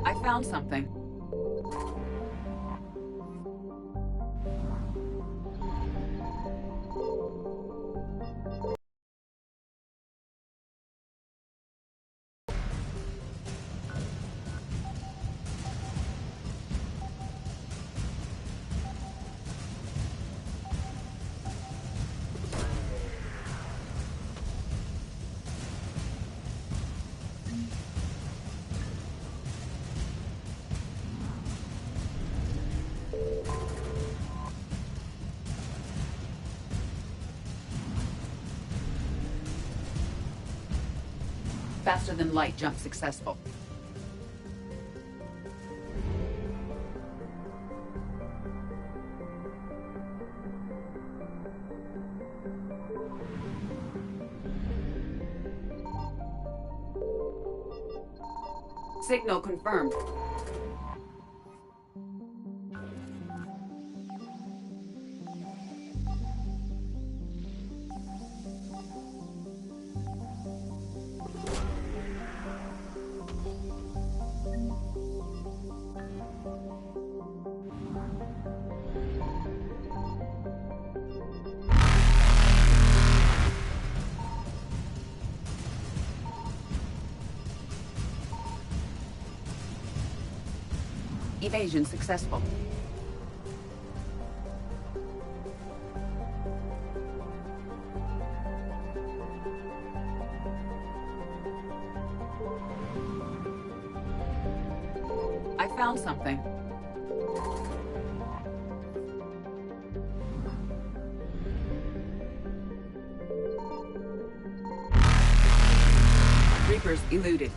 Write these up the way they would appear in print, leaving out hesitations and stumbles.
I found something. Faster than light jump successful. Signal confirmed. Evasion successful. I found something. Reapers eluded.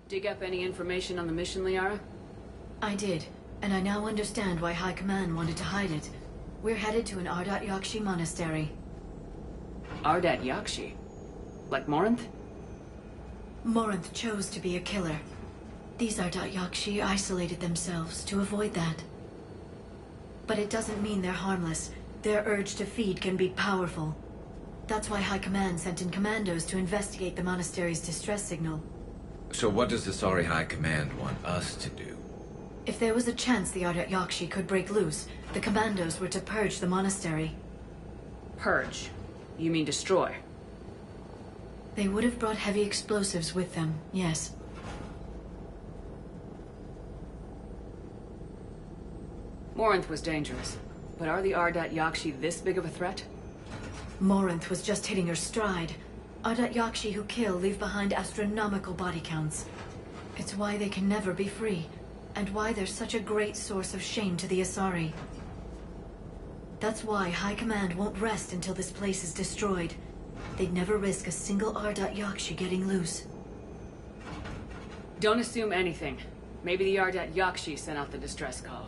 Dig up any information on the mission, Liara? I did, and I now understand why High Command wanted to hide it. We're headed to an Ardat Yakshi monastery. Ardat Yakshi? Like Morinth? Morinth chose to be a killer. These Ardat Yakshi isolated themselves to avoid that. But it doesn't mean they're harmless. Their urge to feed can be powerful. That's why High Command sent in commandos to investigate the monastery's distress signal. So what does the Sorry High Command want us to do? If there was a chance the Ardat Yakshi could break loose, the commandos were to purge the monastery. Purge? You mean destroy? They would have brought heavy explosives with them, yes. Morinth was dangerous, but are the Ardat Yakshi this big of a threat? Morinth was just hitting her stride. Ardat Yakshi who kill leave behind astronomical body counts. It's why they can never be free, and why they're such a great source of shame to the Asari. That's why High Command won't rest until this place is destroyed. They'd never risk a single Ardat Yakshi getting loose. Don't assume anything. Maybe the Ardat Yakshi sent out the distress call.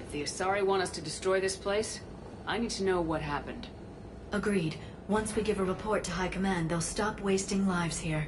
If the Asari want us to destroy this place, I need to know what happened. Agreed. Once we give a report to High Command, they'll stop wasting lives here.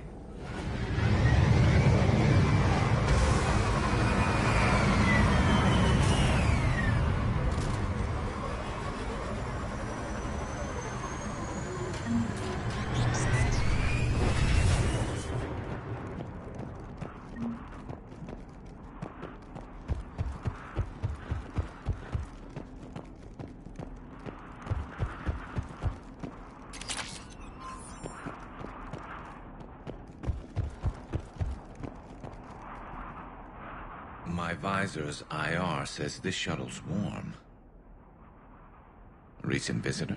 my visor's IR says this shuttle's warm. Recent visitor?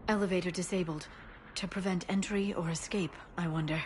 Elevator disabled. To prevent entry or escape, I wonder.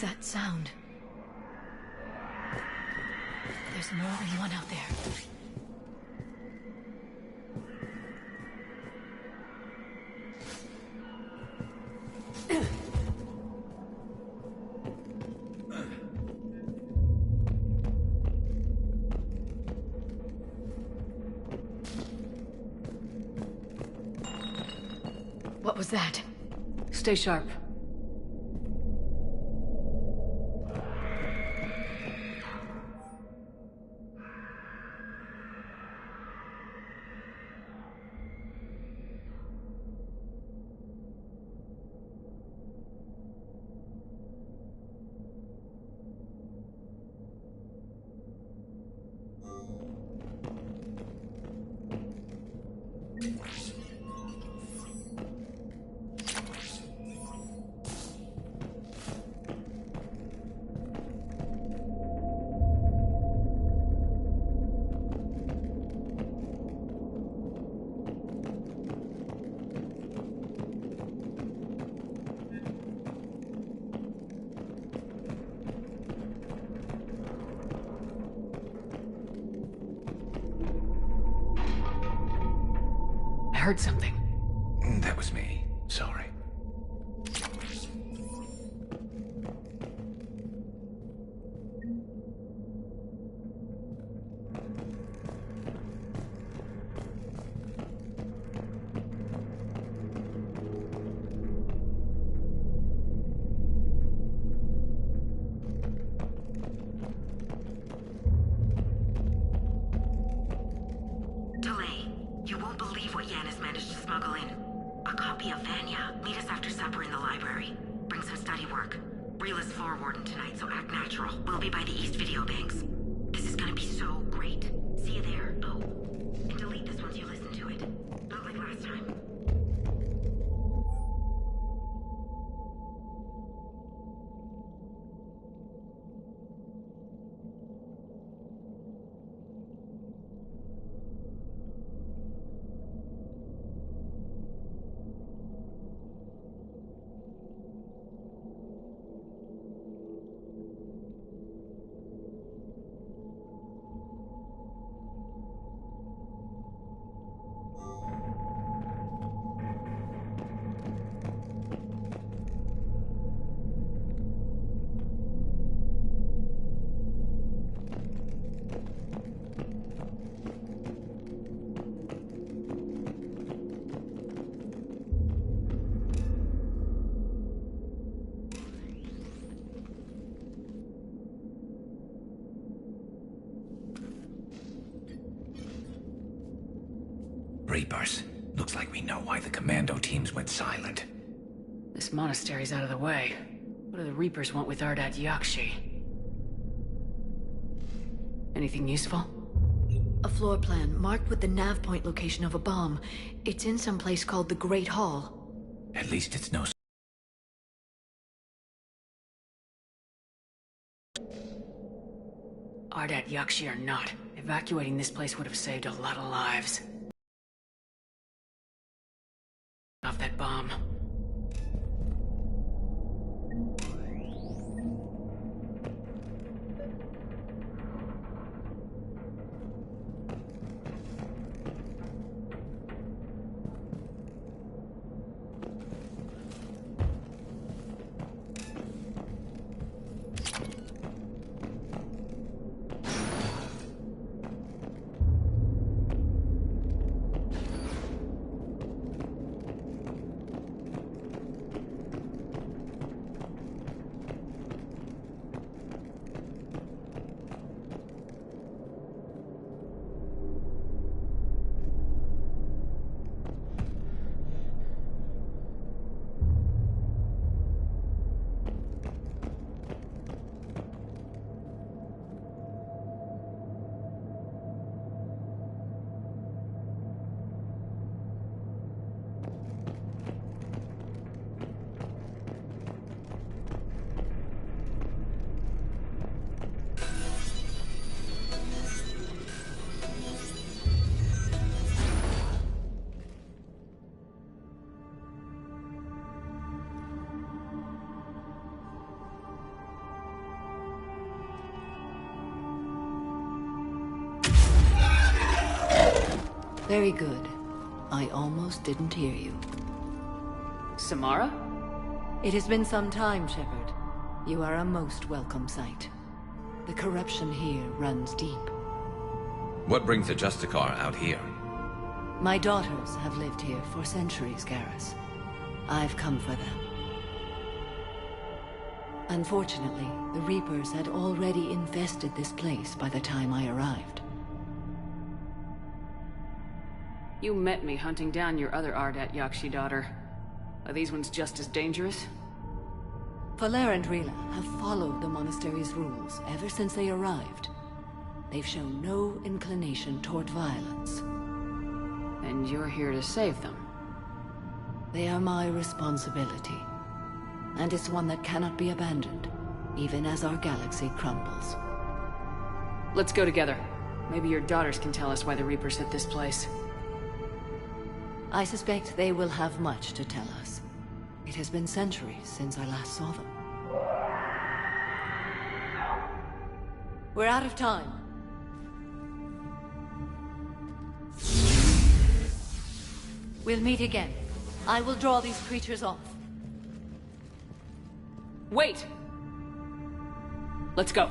That sound. There's more than one out there. What was that? Stay sharp. I heard something. That was me. Sorry. Reapers. Looks like we know why the commando teams went silent. This monastery's out of the way. What do the Reapers want with Ardat Yakshi? Anything useful? A floor plan marked with the nav point location of a bomb. It's in some place called the Great Hall. At least it's no... Ardat Yakshi or not, evacuating this place would have saved a lot of lives. Off that bomb. Very good. I almost didn't hear you. Samara? It has been some time, Shepard. You are a most welcome sight. The corruption here runs deep. What brings the Justicar out here? My daughters have lived here for centuries, Garrus. I've come for them. Unfortunately, the Reapers had already infested this place by the time I arrived. You met me hunting down your other Ardat Yakshi daughter. Are these ones just as dangerous? Falere and Rila have followed the monastery's rules ever since they arrived. They've shown no inclination toward violence. And you're here to save them? They are my responsibility. And it's one that cannot be abandoned, even as our galaxy crumbles. Let's go together. Maybe your daughters can tell us why the Reapers hit this place. I suspect they will have much to tell us. It has been centuries since I last saw them. We're out of time. We'll meet again. I will draw these creatures off. Wait! Let's go.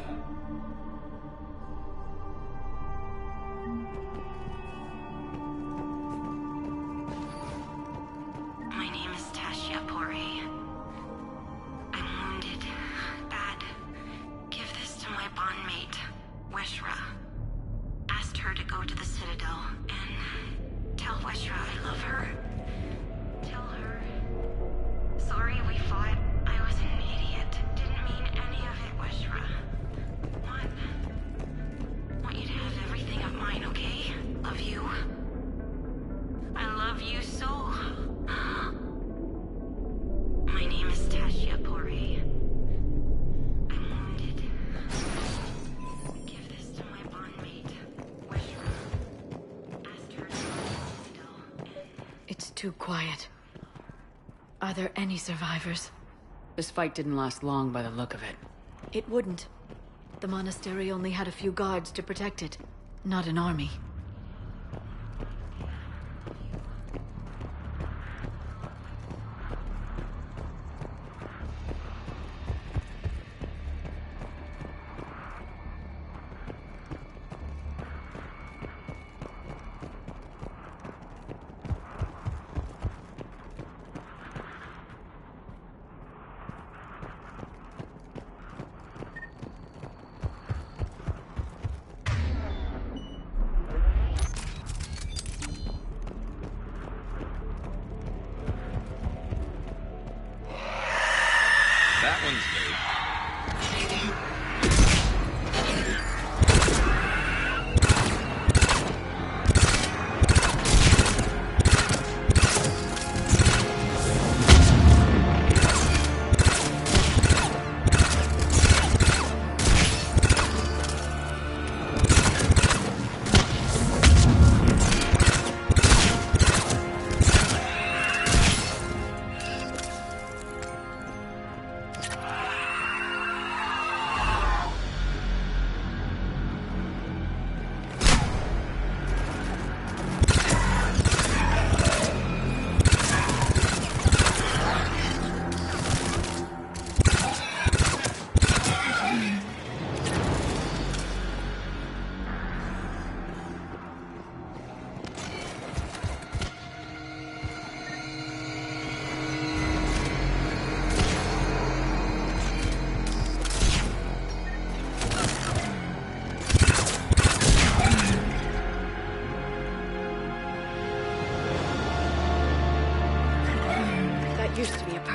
Too quiet. Are there any survivors? This fight didn't last long by the look of it. It wouldn't. The monastery only had a few guards to protect it, not an army.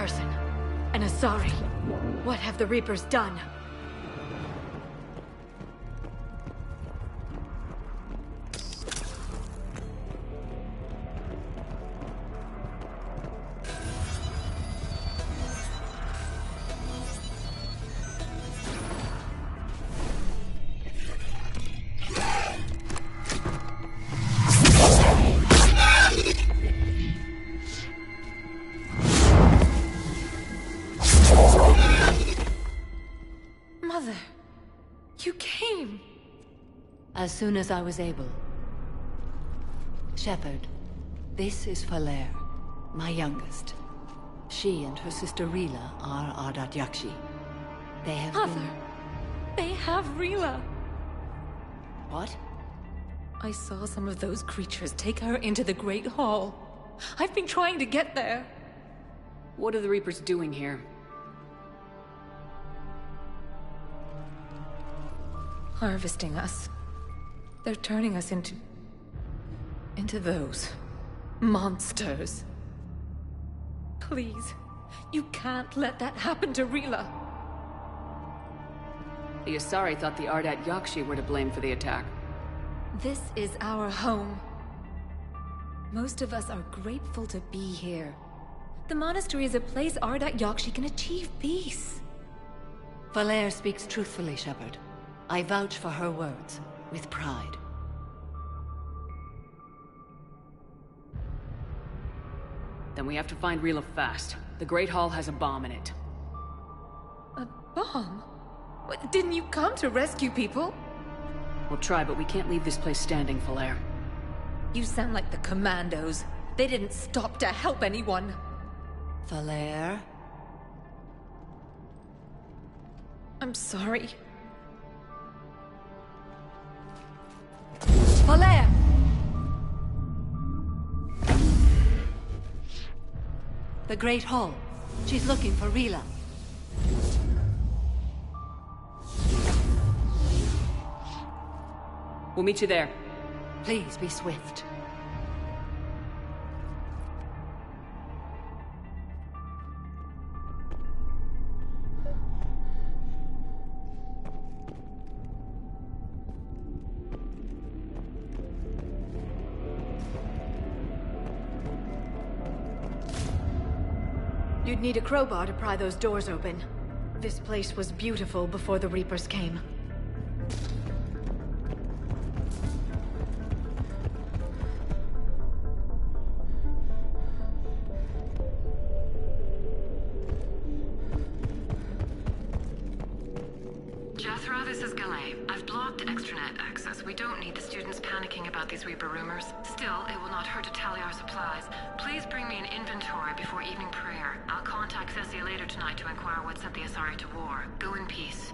person. An Asari. What have the Reapers done? Mother, you came. As soon as I was able. Shepard, this is Falere, my youngest. She and her sister Rila are Ardat Yakshi. They have Mother, they have Rila. What? I saw some of those creatures take her into the Great Hall. I've been trying to get there. What are the Reapers doing here? Harvesting us. They're turning us into those monsters. Please, you can't let that happen to Rila. The Asari thought the Ardat Yakshi were to blame for the attack. This is our home. Most of us are grateful to be here. The monastery is a place Ardat Yakshi can achieve peace. Falere speaks truthfully, Shepard. I vouch for her words, with pride. Then we have to find Rila fast. The Great Hall has a bomb in it. A bomb? Didn't you come to rescue people? We'll try, but we can't leave this place standing, Falere. You sound like the Commandos. They didn't stop to help anyone. Falere? I'm sorry. Falere! The Great Hall. She's looking for Rila. We'll meet you there. Please be swift. You'd need a crowbar to pry those doors open. This place was beautiful before the Reapers came. Jethro, this is Galay. I've blocked extranet access. We don't need the students panicking about these Reaper rumors. Still, it will not hurt to tally our supplies. Please bring me an inventory before evening prayer. I'll contact Cessia later tonight to inquire what set the Asari to war. Go in peace.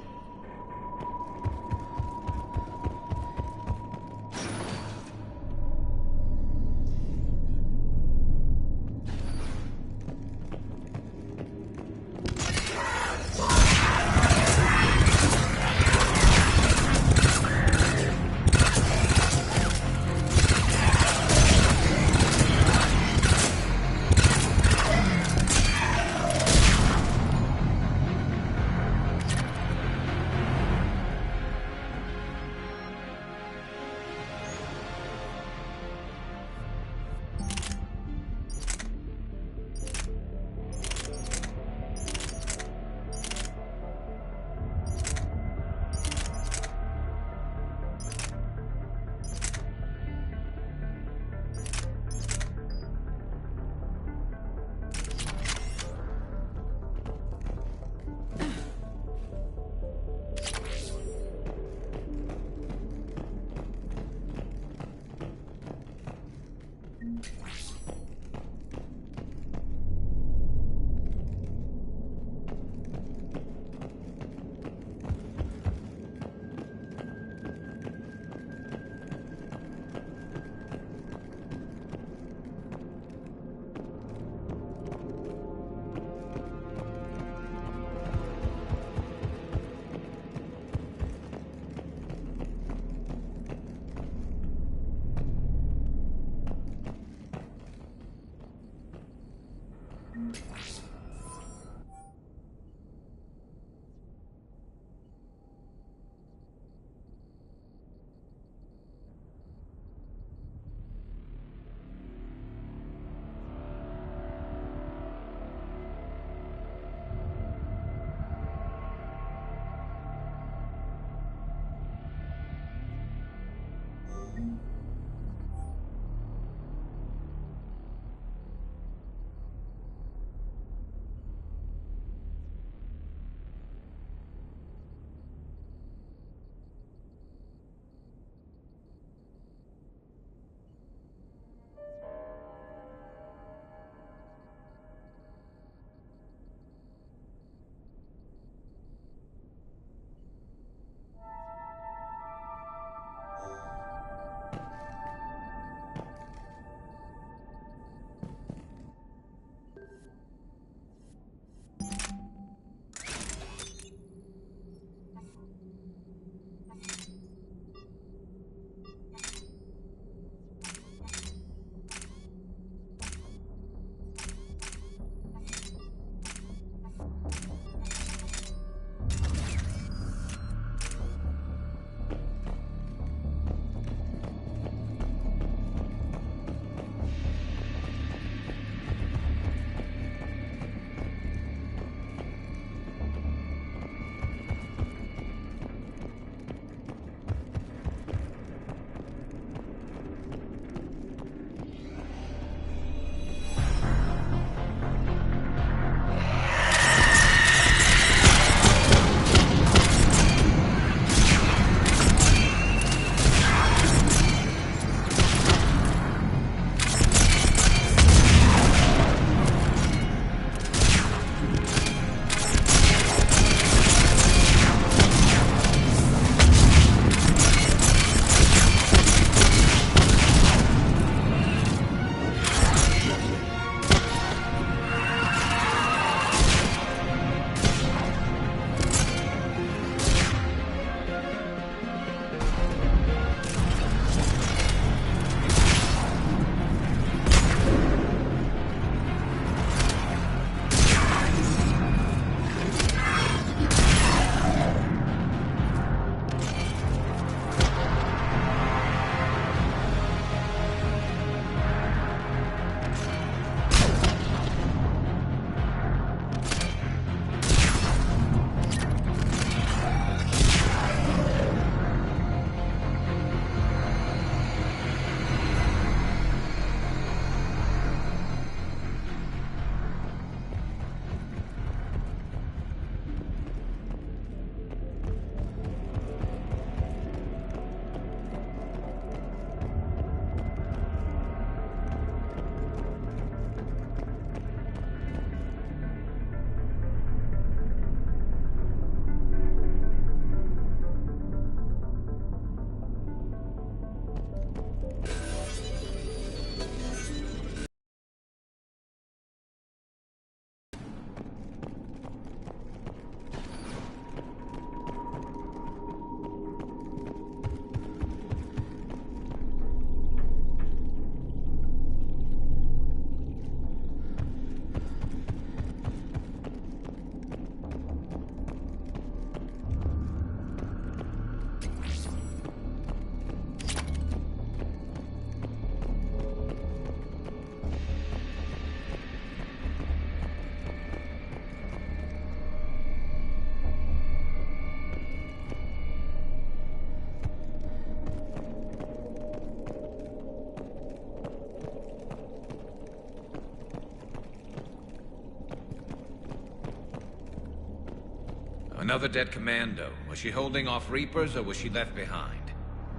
Another dead commando. Was she holding off Reapers or was she left behind?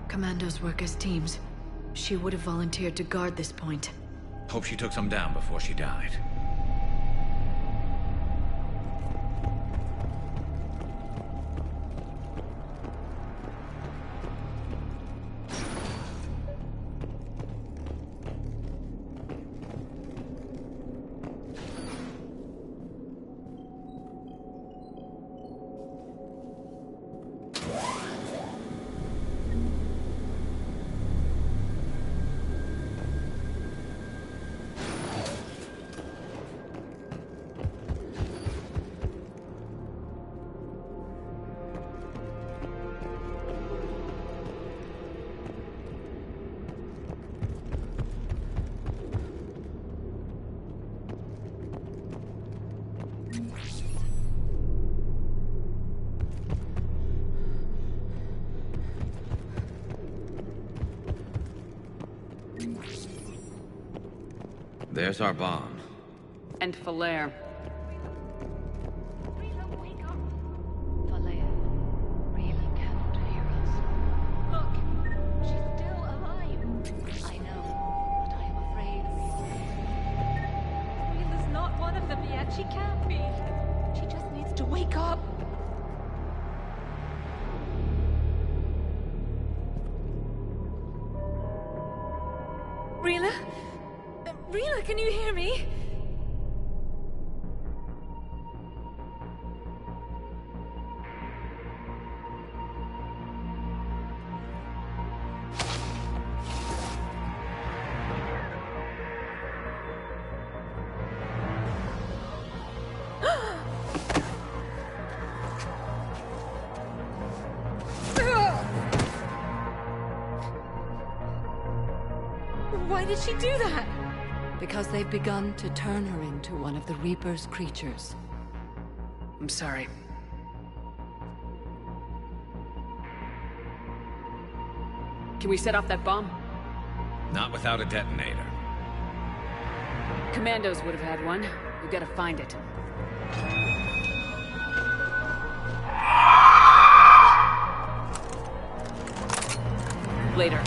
Commandos work as teams. She would have volunteered to guard this point. Hope she took some down before she died. There's our bomb. And Falaire. Falaire, Rila cannot hear us. Look, she's still alive. I know, but I am afraid Rila's not one of them yet. She can't be. She just needs to wake up. Rila? Rila, can you hear me? Why did she do that? because they've begun to turn her into one of the Reaper's creatures. I'm sorry. Can we set off that bomb? Not without a detonator. Commandos would have had one. We've got to find it. Later.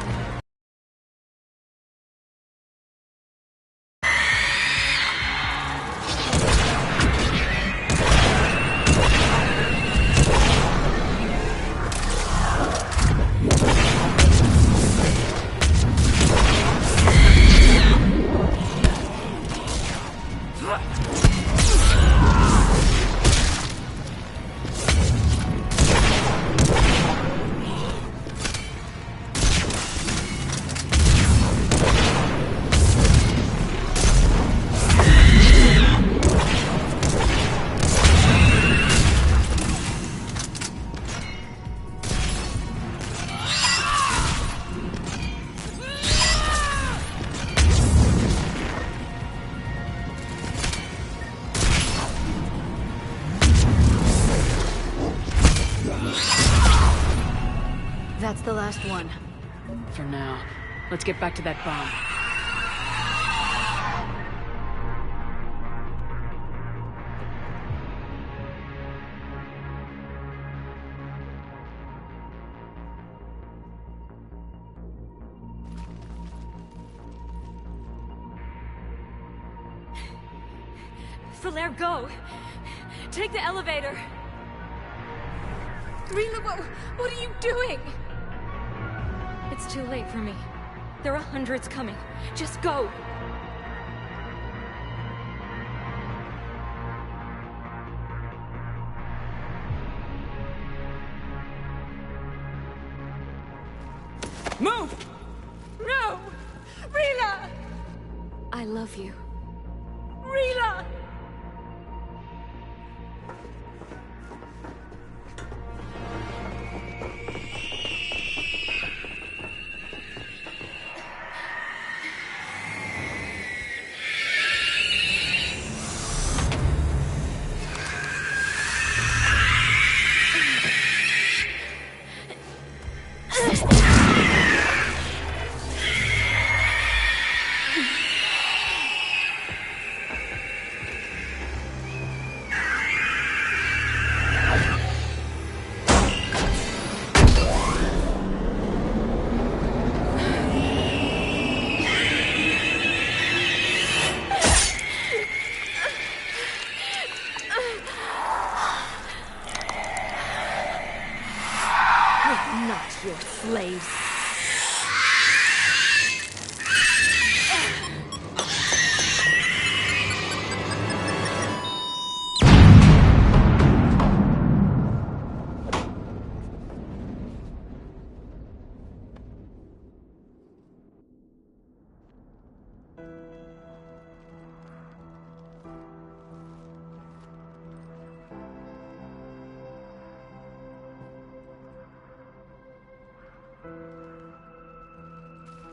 That's the last one. For now. Let's get back to that bomb. Falaire, go! Take the elevator! Rila, what are you doing? It's too late for me. There are hundreds coming. Just go! Move! No! Rila! I love you. Rila! Not your slaves.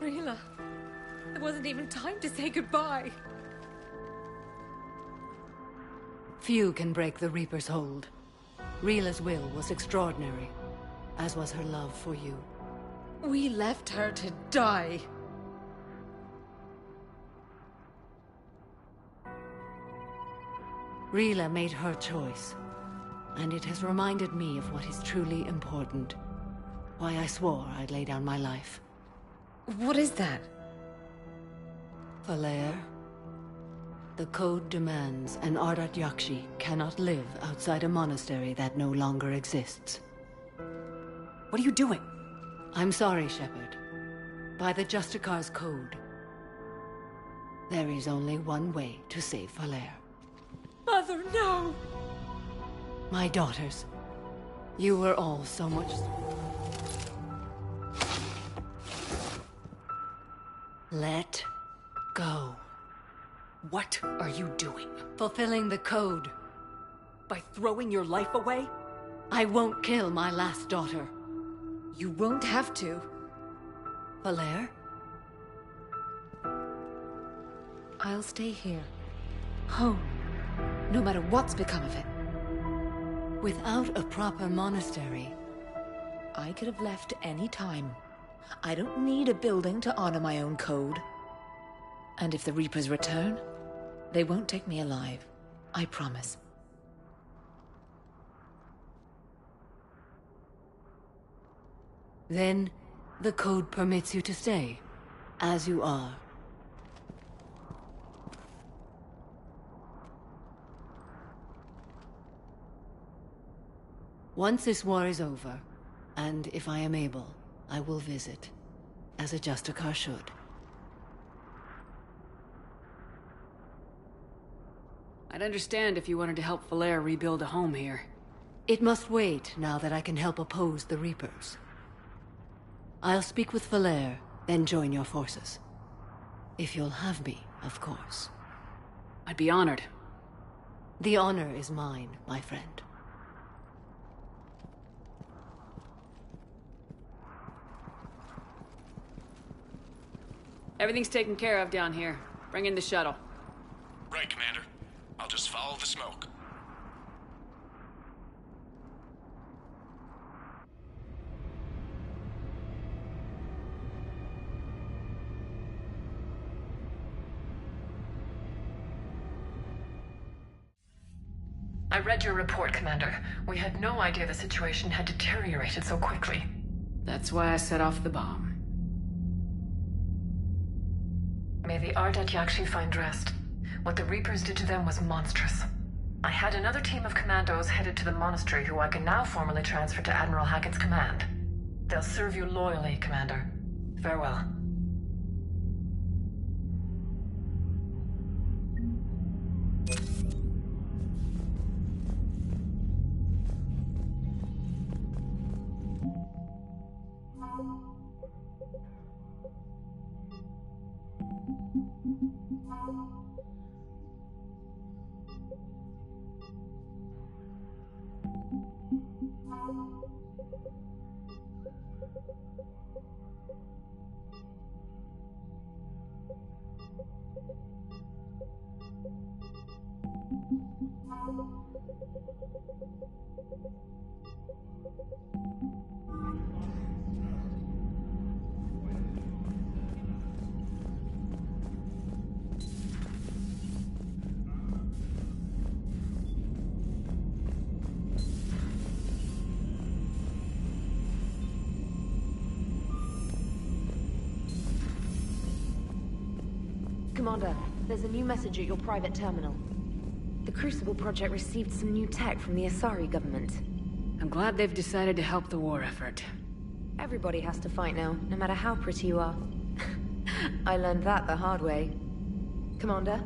Rila, there wasn't even time to say goodbye. Few can break the Reaper's hold. Rila's will was extraordinary, as was her love for you. We left her to die. Rila made her choice, and it has reminded me of what is truly important. Why I swore I'd lay down my life. What is that? Falair, the code demands an Ardat Yakshi cannot live outside a monastery that no longer exists. What are you doing? I'm sorry, Shepard. By the Justicar's code, there is only one way to save Falair. Mother, no! My daughters, you were all so much... Let go. What are you doing? Fulfilling the code. By throwing your life away? I won't kill my last daughter. You won't have to. Falair? I'll stay here. Home. No matter what's become of it. Without a proper monastery, I could have left any time. I don't need a building to honor my own code. And if the Reapers return, they won't take me alive. I promise. then the code permits you to stay, as you are. Once this war is over, and if I am able, I will visit, as a Justicar should. I'd understand if you wanted to help Falair rebuild a home here. It must wait now that I can help oppose the Reapers. I'll speak with Falair, then join your forces. If you'll have me, of course. I'd be honored. The honor is mine, my friend. Everything's taken care of down here. Bring in the shuttle. Right, Commander. I'll just follow the smoke. I read your report, Commander. We had no idea the situation had deteriorated so quickly. That's why I set off the bomb. May the Ardat Yakshi find rest. What the Reapers did to them was monstrous. I had another team of commandos headed to the monastery who I can now formally transfer to Admiral Hackett's command. They'll serve you loyally, Commander. Farewell. Commander, there's a new message at your private terminal. The Crucible Project received some new tech from the Asari government. I'm glad they've decided to help the war effort. Everybody has to fight now, no matter how pretty you are. I learned that the hard way. Commander?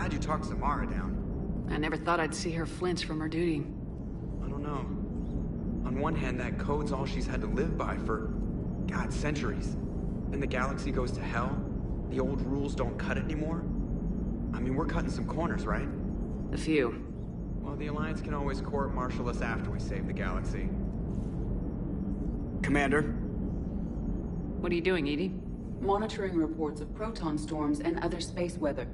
glad you talked Samara down. I never thought I'd see her flinch from her duty. I don't know. On one hand, that code's all she's had to live by for, God, centuries. And the galaxy goes to hell. The old rules don't cut it anymore. I mean, we're cutting some corners, right? A few. Well, the Alliance can always court-martial us after we save the galaxy. Commander? What are you doing, Edie? Monitoring reports of proton storms and other space weather.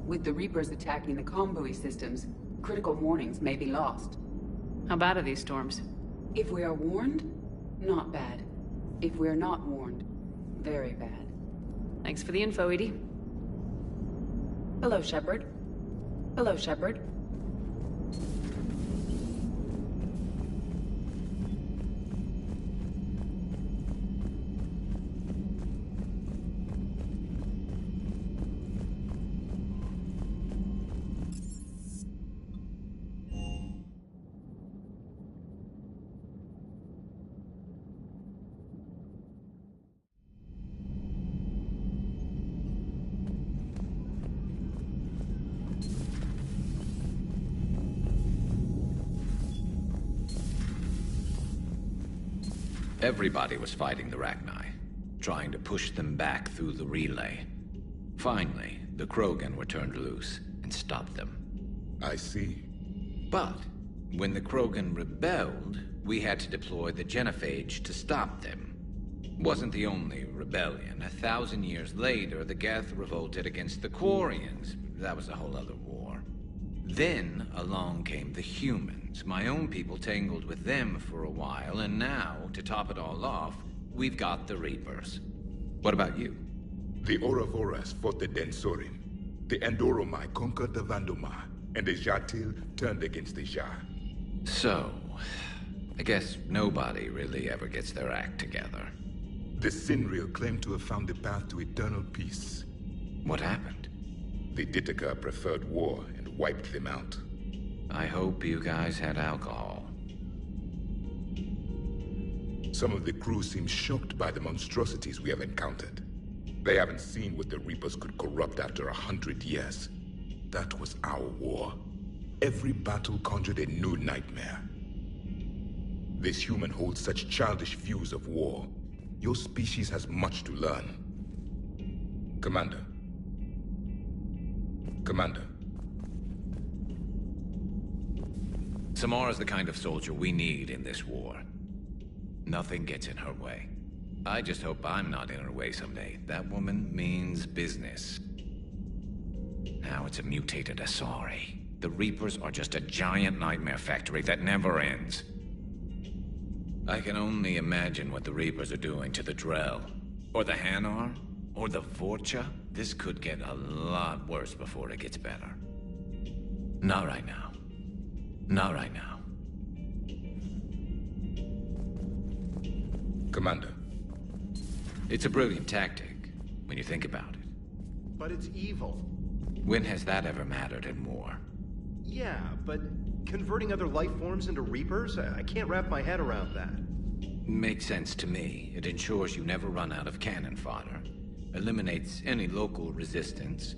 With the Reapers attacking the comm buoy systems, critical warnings may be lost. How bad are these storms? If we are warned, not bad. If we're not warned, very bad. Thanks for the info, Edie. Hello, Shepard. Hello, Shepard. Everybody was fighting the Rachni, trying to push them back through the relay. Finally, the Krogan were turned loose and stopped them. I see. But when the Krogan rebelled, we had to deploy the genophage to stop them. Wasn't the only rebellion. 1,000 years later, the Geth revolted against the Quarians. That was a whole other war. Then along came the humans. My own people tangled with them for a while, and now, to top it all off, we've got the Reapers. What about you? The Ouroboros fought the Densorin. The Andoromai conquered the Vandomai, and the Jatil turned against the Ja. So, I guess nobody really ever gets their act together. The Sinreal claimed to have found the path to eternal peace. What happened? The Ditaka preferred war and wiped them out. I hope you guys had alcohol. Some of the crew seem shocked by the monstrosities we have encountered. They haven't seen what the Reapers could corrupt after 100 years. That was our war. Every battle conjured a new nightmare. This human holds such childish views of war. Your species has much to learn. Commander. Commander. Samara's the kind of soldier we need in this war. Nothing gets in her way. I just hope I'm not in her way someday. That woman means business. Now it's a mutated Asari. The Reapers are just a giant nightmare factory that never ends. I can only imagine what the Reapers are doing to the Drell, or the Hanar, or the Vorcha. This could get a lot worse before it gets better. Not right now. Not right now. Commander. It's a brilliant tactic, when you think about it. But it's evil. When has that ever mattered in war? Yeah, but converting other life forms into Reapers? I can't wrap my head around that. Makes sense to me. It ensures you never run out of cannon fodder. Eliminates any local resistance.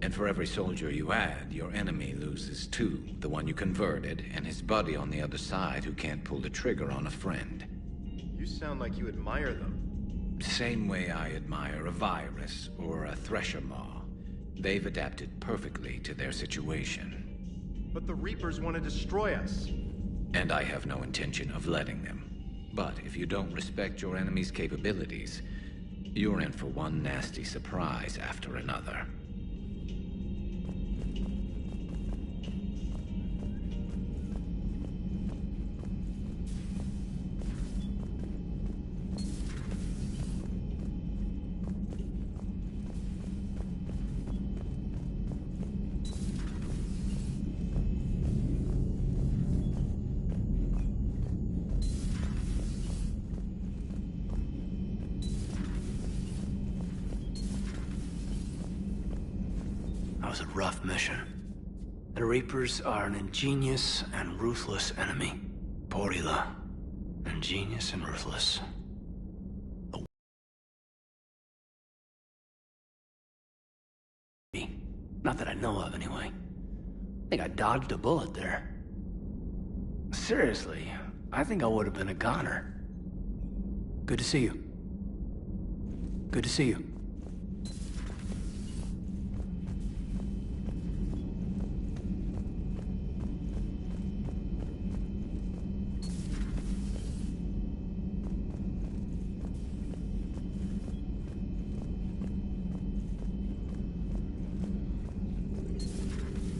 And for every soldier you add, your enemy loses two. The one you converted, and his buddy on the other side who can't pull the trigger on a friend. You sound like you admire them. Same way I admire a virus or a thresher maw. They've adapted perfectly to their situation. But the Reapers want to destroy us. And I have no intention of letting them. But if you don't respect your enemy's capabilities, you're in for one nasty surprise after another. That was a rough mission. The Reapers are an ingenious and ruthless enemy. Porila. Ingenious and ruthless. Not that I know of, anyway. I think I dodged a bullet there. Seriously, I think I would have been a goner. Good to see you. Good to see you.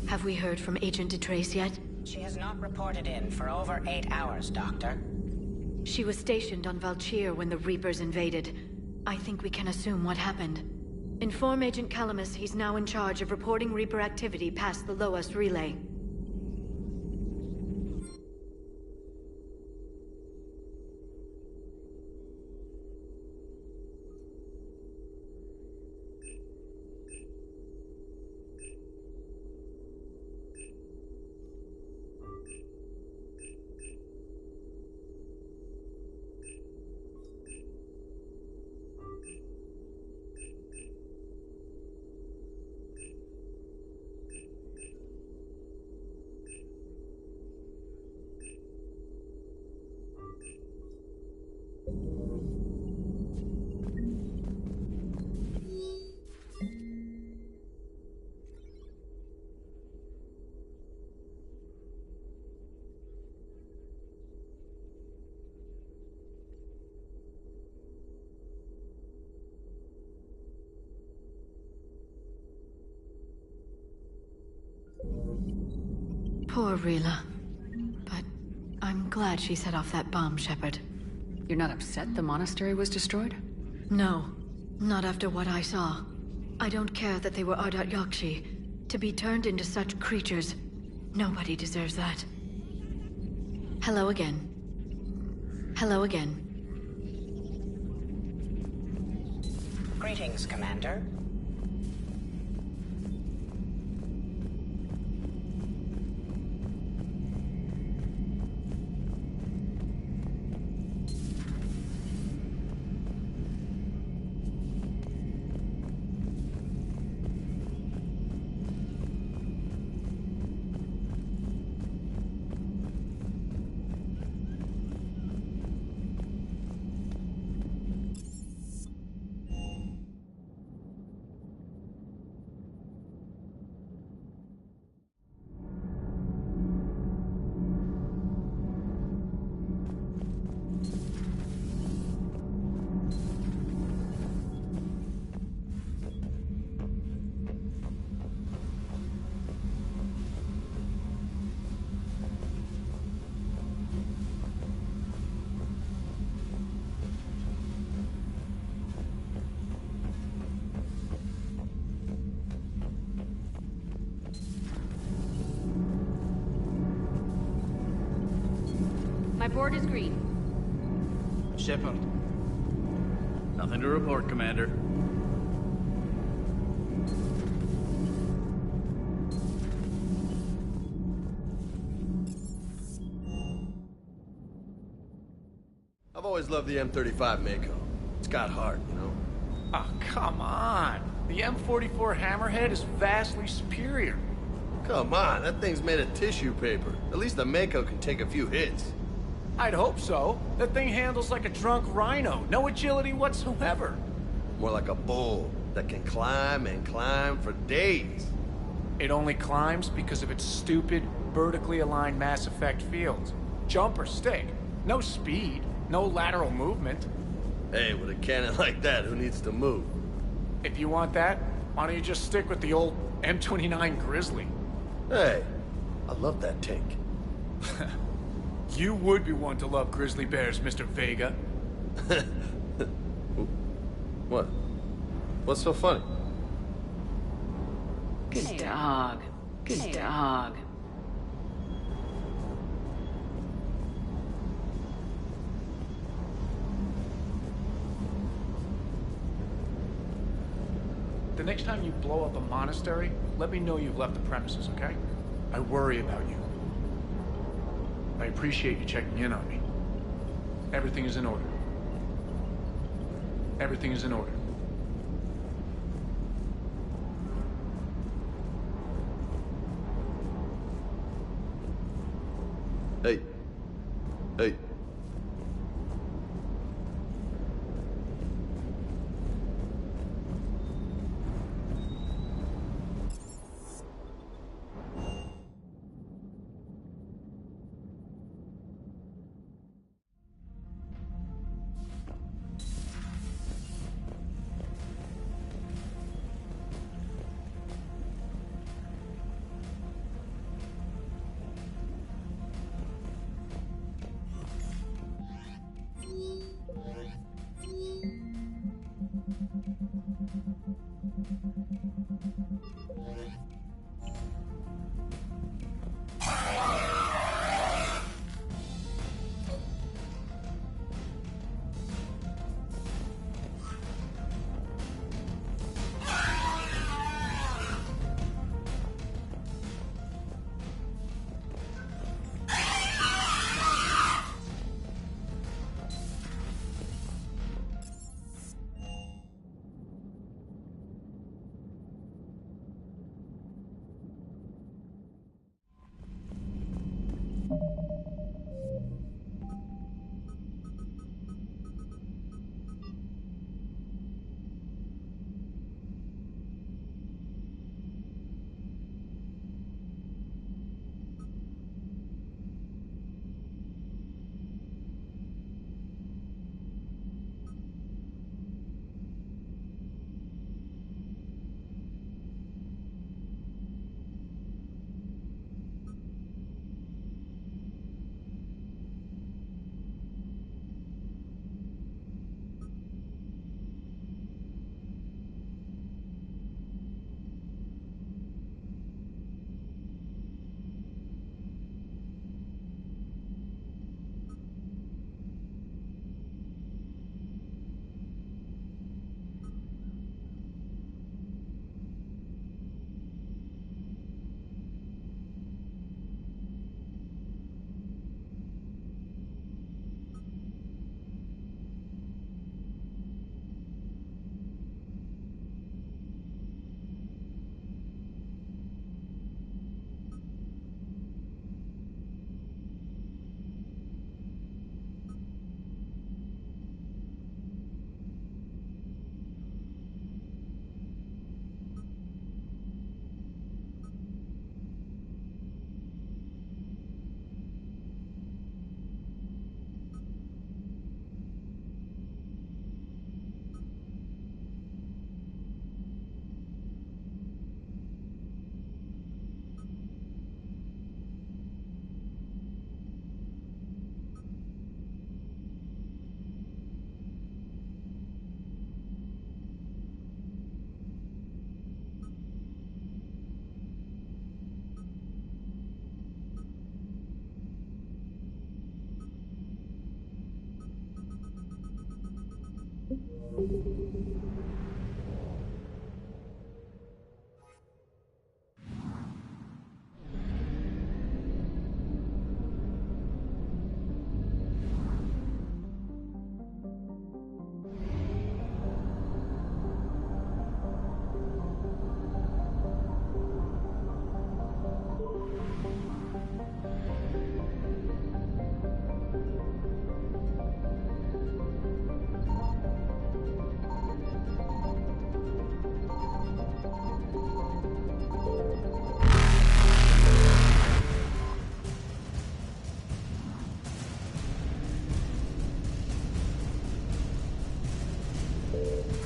Have we heard from Agent DeTrace yet? She has not reported in for over 8 hours, Doctor. She was stationed on Valchir when the Reapers invaded. I think we can assume what happened. Inform Agent Calamus he's now in charge of reporting Reaper activity past the Loas relay. Poor Rila. But I'm glad she set off that bomb, Shepard. You're not upset the monastery was destroyed? No, not after what I saw. I don't care that they were Ardat Yakshi. To be turned into such creatures, nobody deserves that. Hello again. Hello again. Greetings, Commander. My board is green. Shepard. Nothing to report, Commander. I've always loved the M35 Mako. It's got heart, you know? Oh, come on. The M44 Hammerhead is vastly superior. Come on, that thing's made of tissue paper. At least the Mako can take a few hits. I'd hope so. That thing handles like a drunk rhino. No agility whatsoever. More like a bull that can climb and climb for days. It only climbs because of its stupid, vertically aligned Mass Effect fields. Jump or stick. No speed. No lateral movement. Hey, with a cannon like that, who needs to move? If you want that, why don't you just stick with the old M29 Grizzly? Hey, I love that tank. You would be one to love grizzly bears, Mr. Vega. What? What's so funny? Good dog. Good dog. The next time you blow up a monastery, let me know you've left the premises, okay? I worry about you. I appreciate you checking in on me. Everything is in order. Everything is in order. Hey. Hey.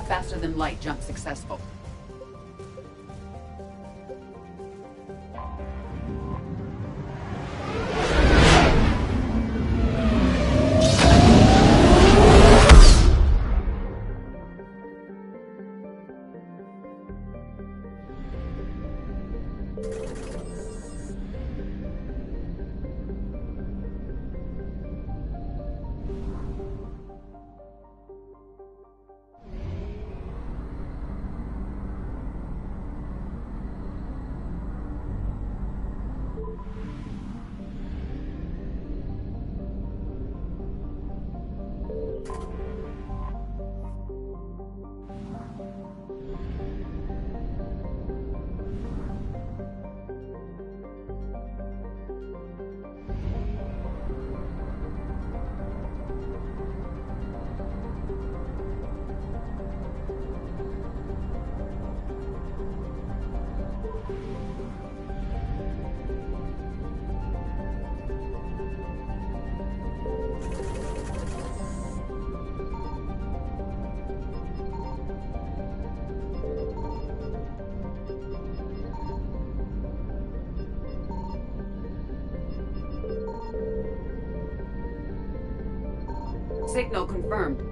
Faster than light jump successful. Signal confirmed.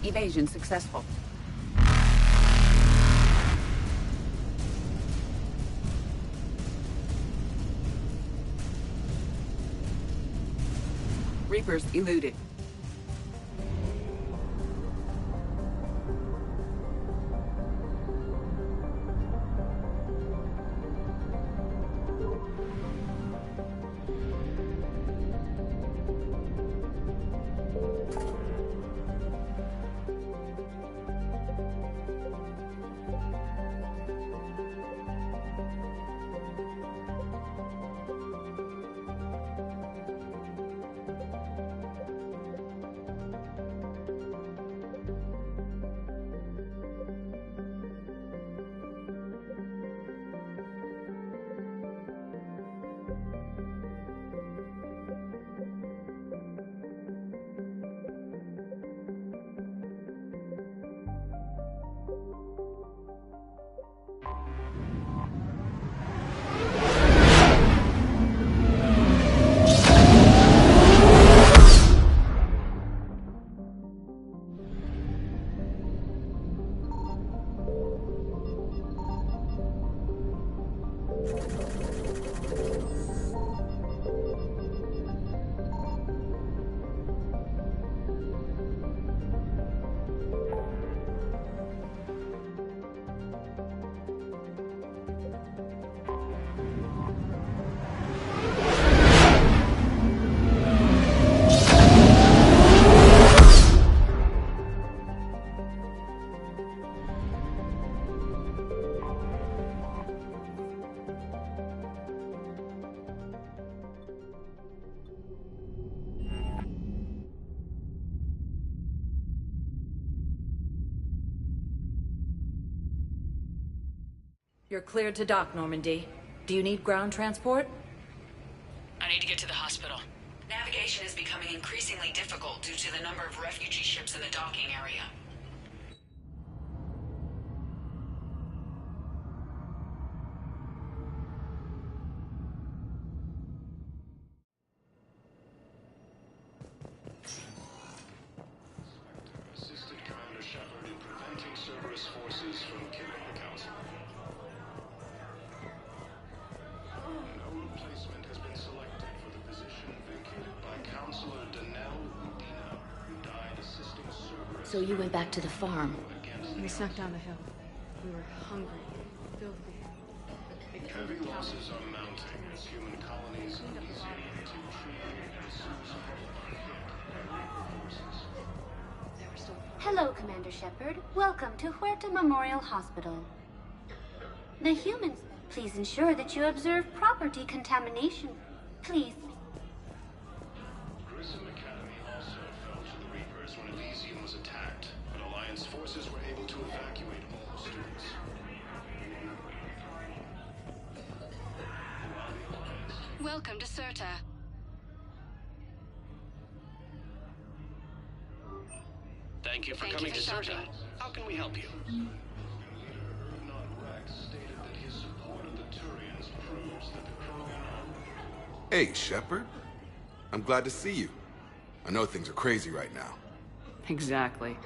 Evasion successful. Reapers eluded. You're cleared to dock, Normandy. Do you need ground transport? I need to get to the hospital. Navigation is becoming increasingly difficult due to the number of refugee ships in the docking area. Assisted Commander Shepard in preventing Cerberus forces from killing the Council. No replacement has been selected for the position vacated by Counselor Danelle Udina, who died assisting Cerberus. So you went back to the farm. We snuck down the hill. We were hungry, filthy. Heavy losses are mounting as human colonies in Elysium to treat and suicide are hit by Reaper forces. Hello, Commander Shepard. Welcome to Huerta Memorial Hospital. The humans, please ensure that you observe proper decontamination. Please. Grissom Academy also fell to the Reapers when Elysium was attacked, but Alliance forces were able to evacuate all students. Welcome to Serta. Thank you for coming to Serta. How can we help you? Hey, Shepard. I'm glad to see you. I know things are crazy right now. Exactly.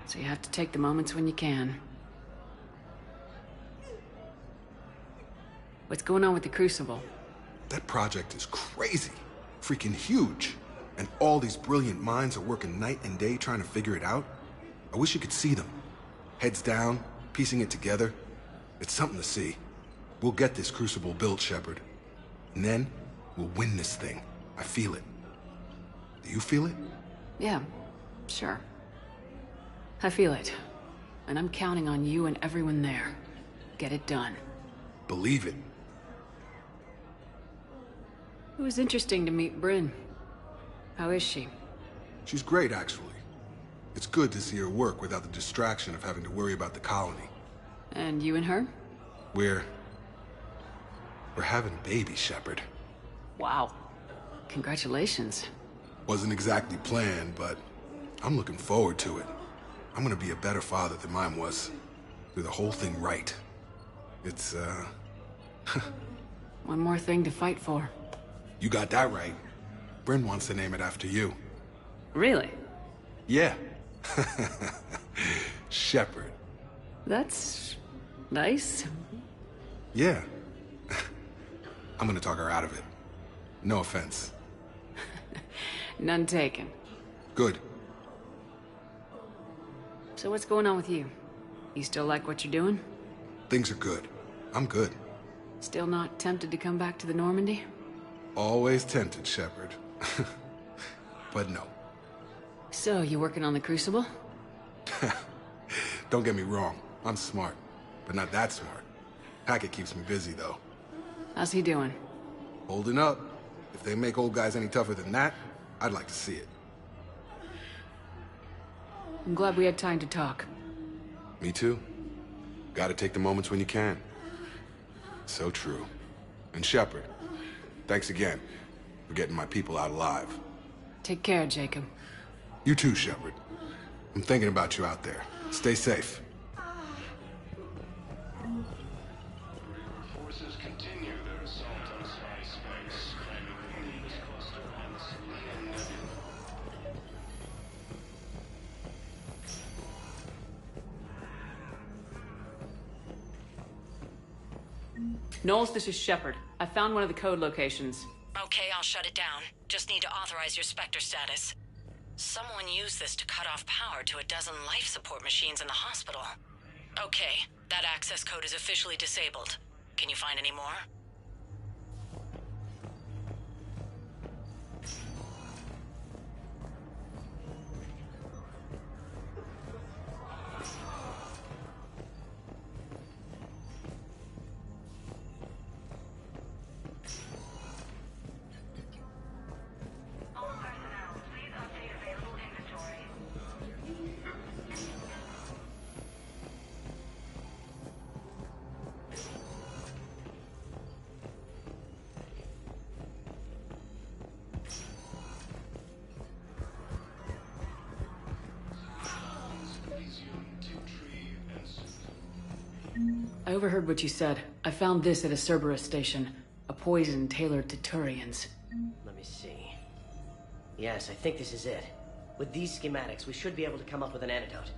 So you have to take the moments when you can. What's going on with the Crucible? That project is crazy. Freaking huge. And all these brilliant minds are working night and day trying to figure it out. I wish you could see them. Heads down, piecing it together. It's something to see. We'll get this Crucible built, Shepard. And then, we'll win this thing. I feel it. Do you feel it? Yeah, sure. I feel it. And I'm counting on you and everyone there. Get it done. Believe it. It was interesting to meet Bryn. How is she? She's great, actually. It's good to see her work without the distraction of having to worry about the colony. And you and her? We're having a baby, Shepard. Wow. Congratulations. Wasn't exactly planned, but I'm looking forward to it. I'm gonna be a better father than mine was. Do the whole thing right. It's, One more thing to fight for. You got that right. Bryn wants to name it after you. Really? Yeah. Shepard. That's nice. Yeah. I'm gonna talk her out of it. No offense. None taken. Good. So what's going on with you? You still like what you're doing? Things are good. I'm good. Still not tempted to come back to the Normandy? Always tempted, Shepard. But no. So, you working on the Crucible? Don't get me wrong. I'm smart. But not that smart. Hackett keeps me busy, though. How's he doing? Holding up. If they make old guys any tougher than that, I'd like to see it. I'm glad we had time to talk. Me too. Gotta take the moments when you can. So true. And Shepard, thanks again for getting my people out alive. Take care, Jacob. You too, Shepard. I'm thinking about you out there. Stay safe. Forces continue their assault on Sky Space, claiming the Nimbus cluster and the Selenium Nebula. Knowles, this is Shepard. I found one of the code locations. Okay, I'll shut it down. Just need to authorize your Spectre status. Someone used this to cut off power to a dozen life support machines in the hospital. Okay, that access code is officially disabled. Can you find any more? I overheard what you said. I found this at a Cerberus station. A poison tailored to Turians. Let me see. Yes, I think this is it. With these schematics, we should be able to come up with an antidote.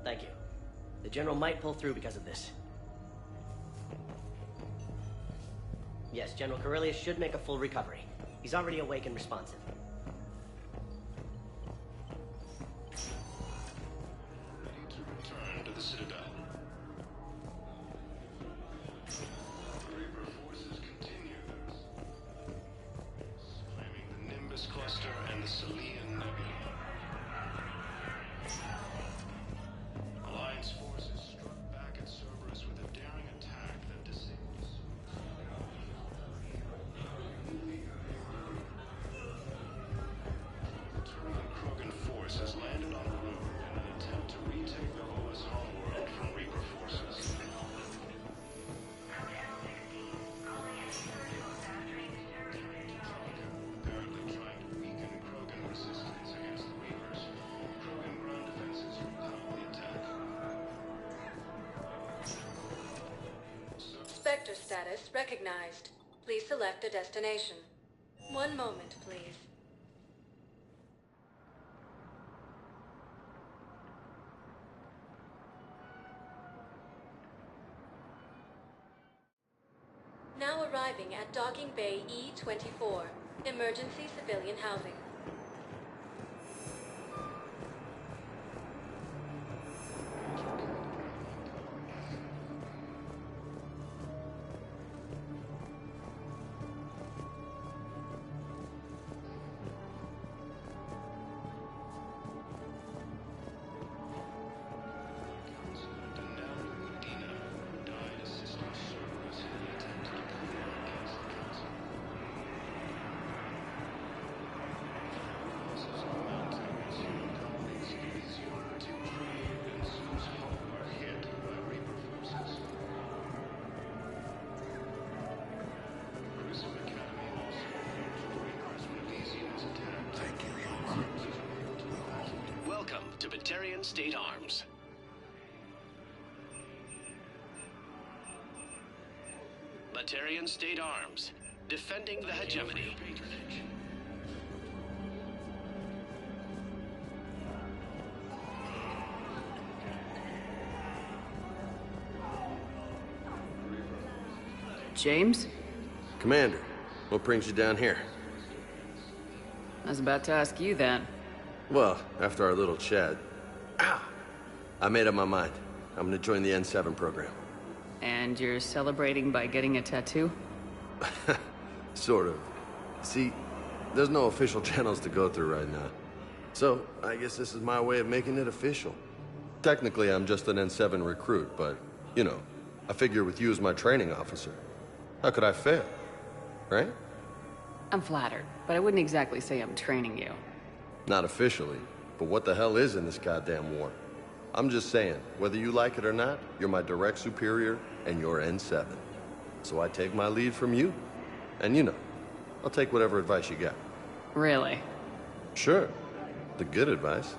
Thank you. The General might pull through because of this. Yes, General Corellius should make a full recovery. He's already awake and responsive. Ready to return to the Citadel. Reaper forces continue their claiming the Nimbus cluster and the Selenium Nebula. Alliance forces struck back at Cerberus with a daring attack that disabled the Turian Krogan force has landed on Rune in an attempt to retake the Voa's homeworld from Reaper forces. Apparently trying to weaken Krogan resistance against the Reapers. Krogan ground defenses repel the attack. Spectre status recognized. Please select a destination. One moment, please. Now arriving at Docking Bay E-24, emergency civilian housing. Welcome to Batarian State Arms. Batarian State Arms, defending the hegemony. James? Commander, what brings you down here? I was about to ask you that. Well, after our little chat, I made up my mind. I'm gonna join the N7 program. And you're celebrating by getting a tattoo? Sort of. See, there's no official channels to go through right now. So, I guess this is my way of making it official. Technically, I'm just an N7 recruit, but, you know, I figure with you as my training officer, how could I fail? Right? I'm flattered, but I wouldn't exactly say I'm training you. Not officially, but what the hell is in this goddamn war? I'm just saying, whether you like it or not, you're my direct superior, and you're N7. So I take my lead from you. And you know, I'll take whatever advice you got. Really? Sure. The good advice.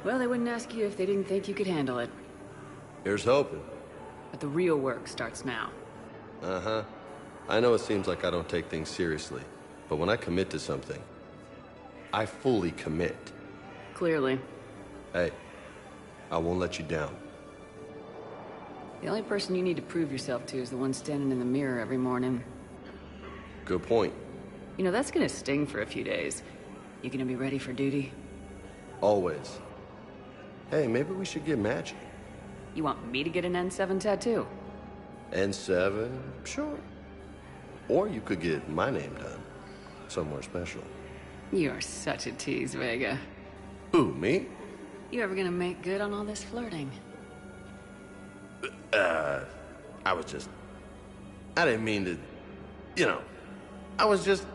Well, they wouldn't ask you if they didn't think you could handle it. Here's hoping. But the real work starts now. Uh-huh. I know it seems like I don't take things seriously, but when I commit to something, I fully commit. Clearly. Hey, I won't let you down. The only person you need to prove yourself to is the one standing in the mirror every morning. Good point. You know, that's gonna sting for a few days. You gonna be ready for duty? Always. Hey, maybe we should get matching. You want me to get an N7 tattoo? N7? Sure. Or you could get my name done. Somewhere special. You're such a tease, Vega. Who, me? You ever gonna make good on all this flirting? I didn't mean to, you know, I was just...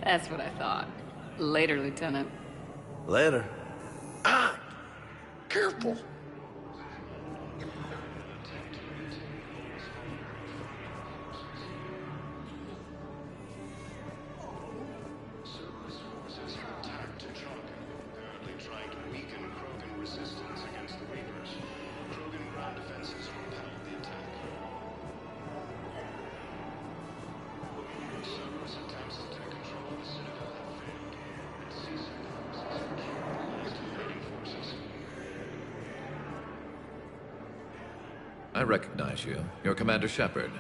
That's what I thought. Later, Lieutenant. Later. Careful. I recognize you. You're Commander Shepard.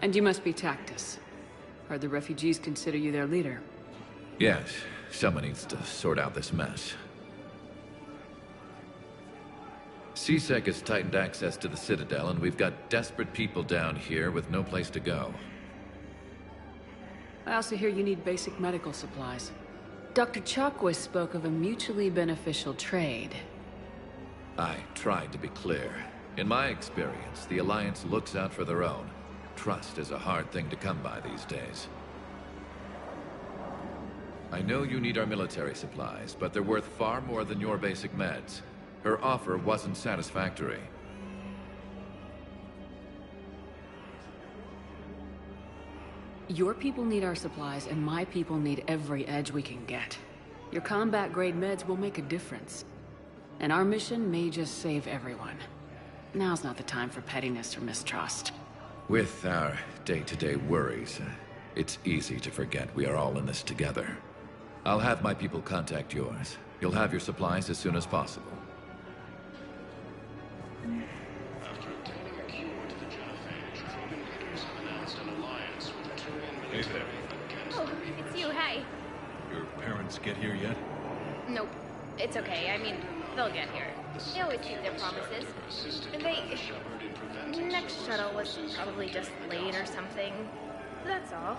And you must be Tactus. Heard the refugees consider you their leader. Yes, someone needs to sort out this mess. CSEC has tightened access to the Citadel, and we've got desperate people down here with no place to go. I also hear you need basic medical supplies. Dr. Chakwas spoke of a mutually beneficial trade. I tried to be clear. In my experience, the Alliance looks out for their own. Trust is a hard thing to come by these days. I know you need our military supplies, but they're worth far more than your basic meds. Her offer wasn't satisfactory. Your people need our supplies, and my people need every edge we can get. Your combat-grade meds will make a difference. And our mission may just save everyone. Now's not the time for pettiness or mistrust. With our day-to-day worries, it's easy to forget we are all in this together. I'll have my people contact yours. You'll have your supplies as soon as possible. After obtaining a cure to the genophage, Krogan leaders have announced an alliance with the Turian military against Oh, the Reapers. it's you, hey. Your parents get here yet? Nope. It's okay. I mean, they'll get here. They always keep their promises. The next shuttle was probably just late or something. That's all.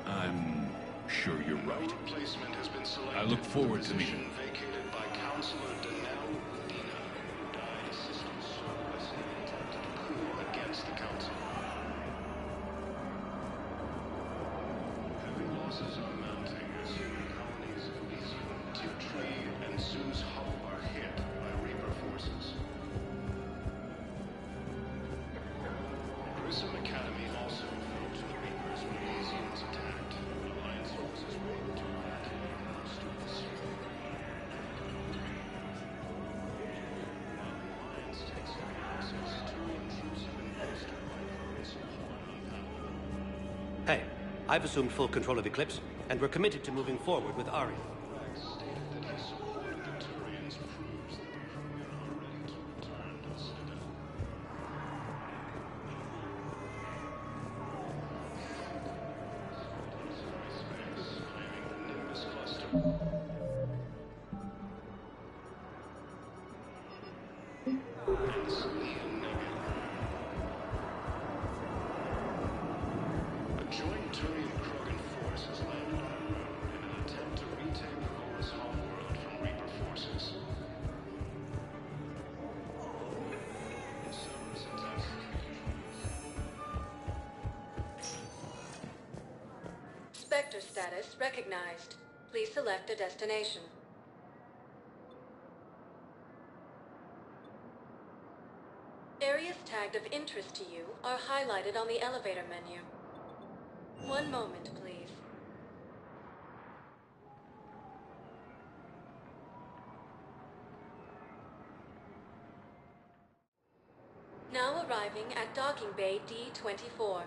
I'm sure you're right. Replacement has been selected. I look forward to meeting. Vacated by Councilor Danelle Udina, who died assisting Service in an attempted coup against the Council. Heavy losses are mounting as human colonies of Elysium, Tree, and Zeus Hull are hit by Reaper forces. Grissom Academy also fell to the Reapers when Elysium was attacked. Alliance forces were able to evacuate most of the city. While the Alliance takes over access, Turian troops have been bolstered by Grissom Hull and Power. Hey, I've assumed full control of Eclipse, and we're committed to moving forward with Ari. Rex stated that his support of the Turians proves that the Krogan are ready to return to the Citadel. Space, claiming the Nimbus cluster. And the Salian Nebula. A joint Turian-Krogan force has landed on Rune in an attempt to retake the Horus homeworld from Reaper forces. Cerberus attacks. Spectre status recognized. Please select a destination. Areas tagged of interest to you are highlighted on the elevator menu. One moment, please. Now arriving at docking bay D-24.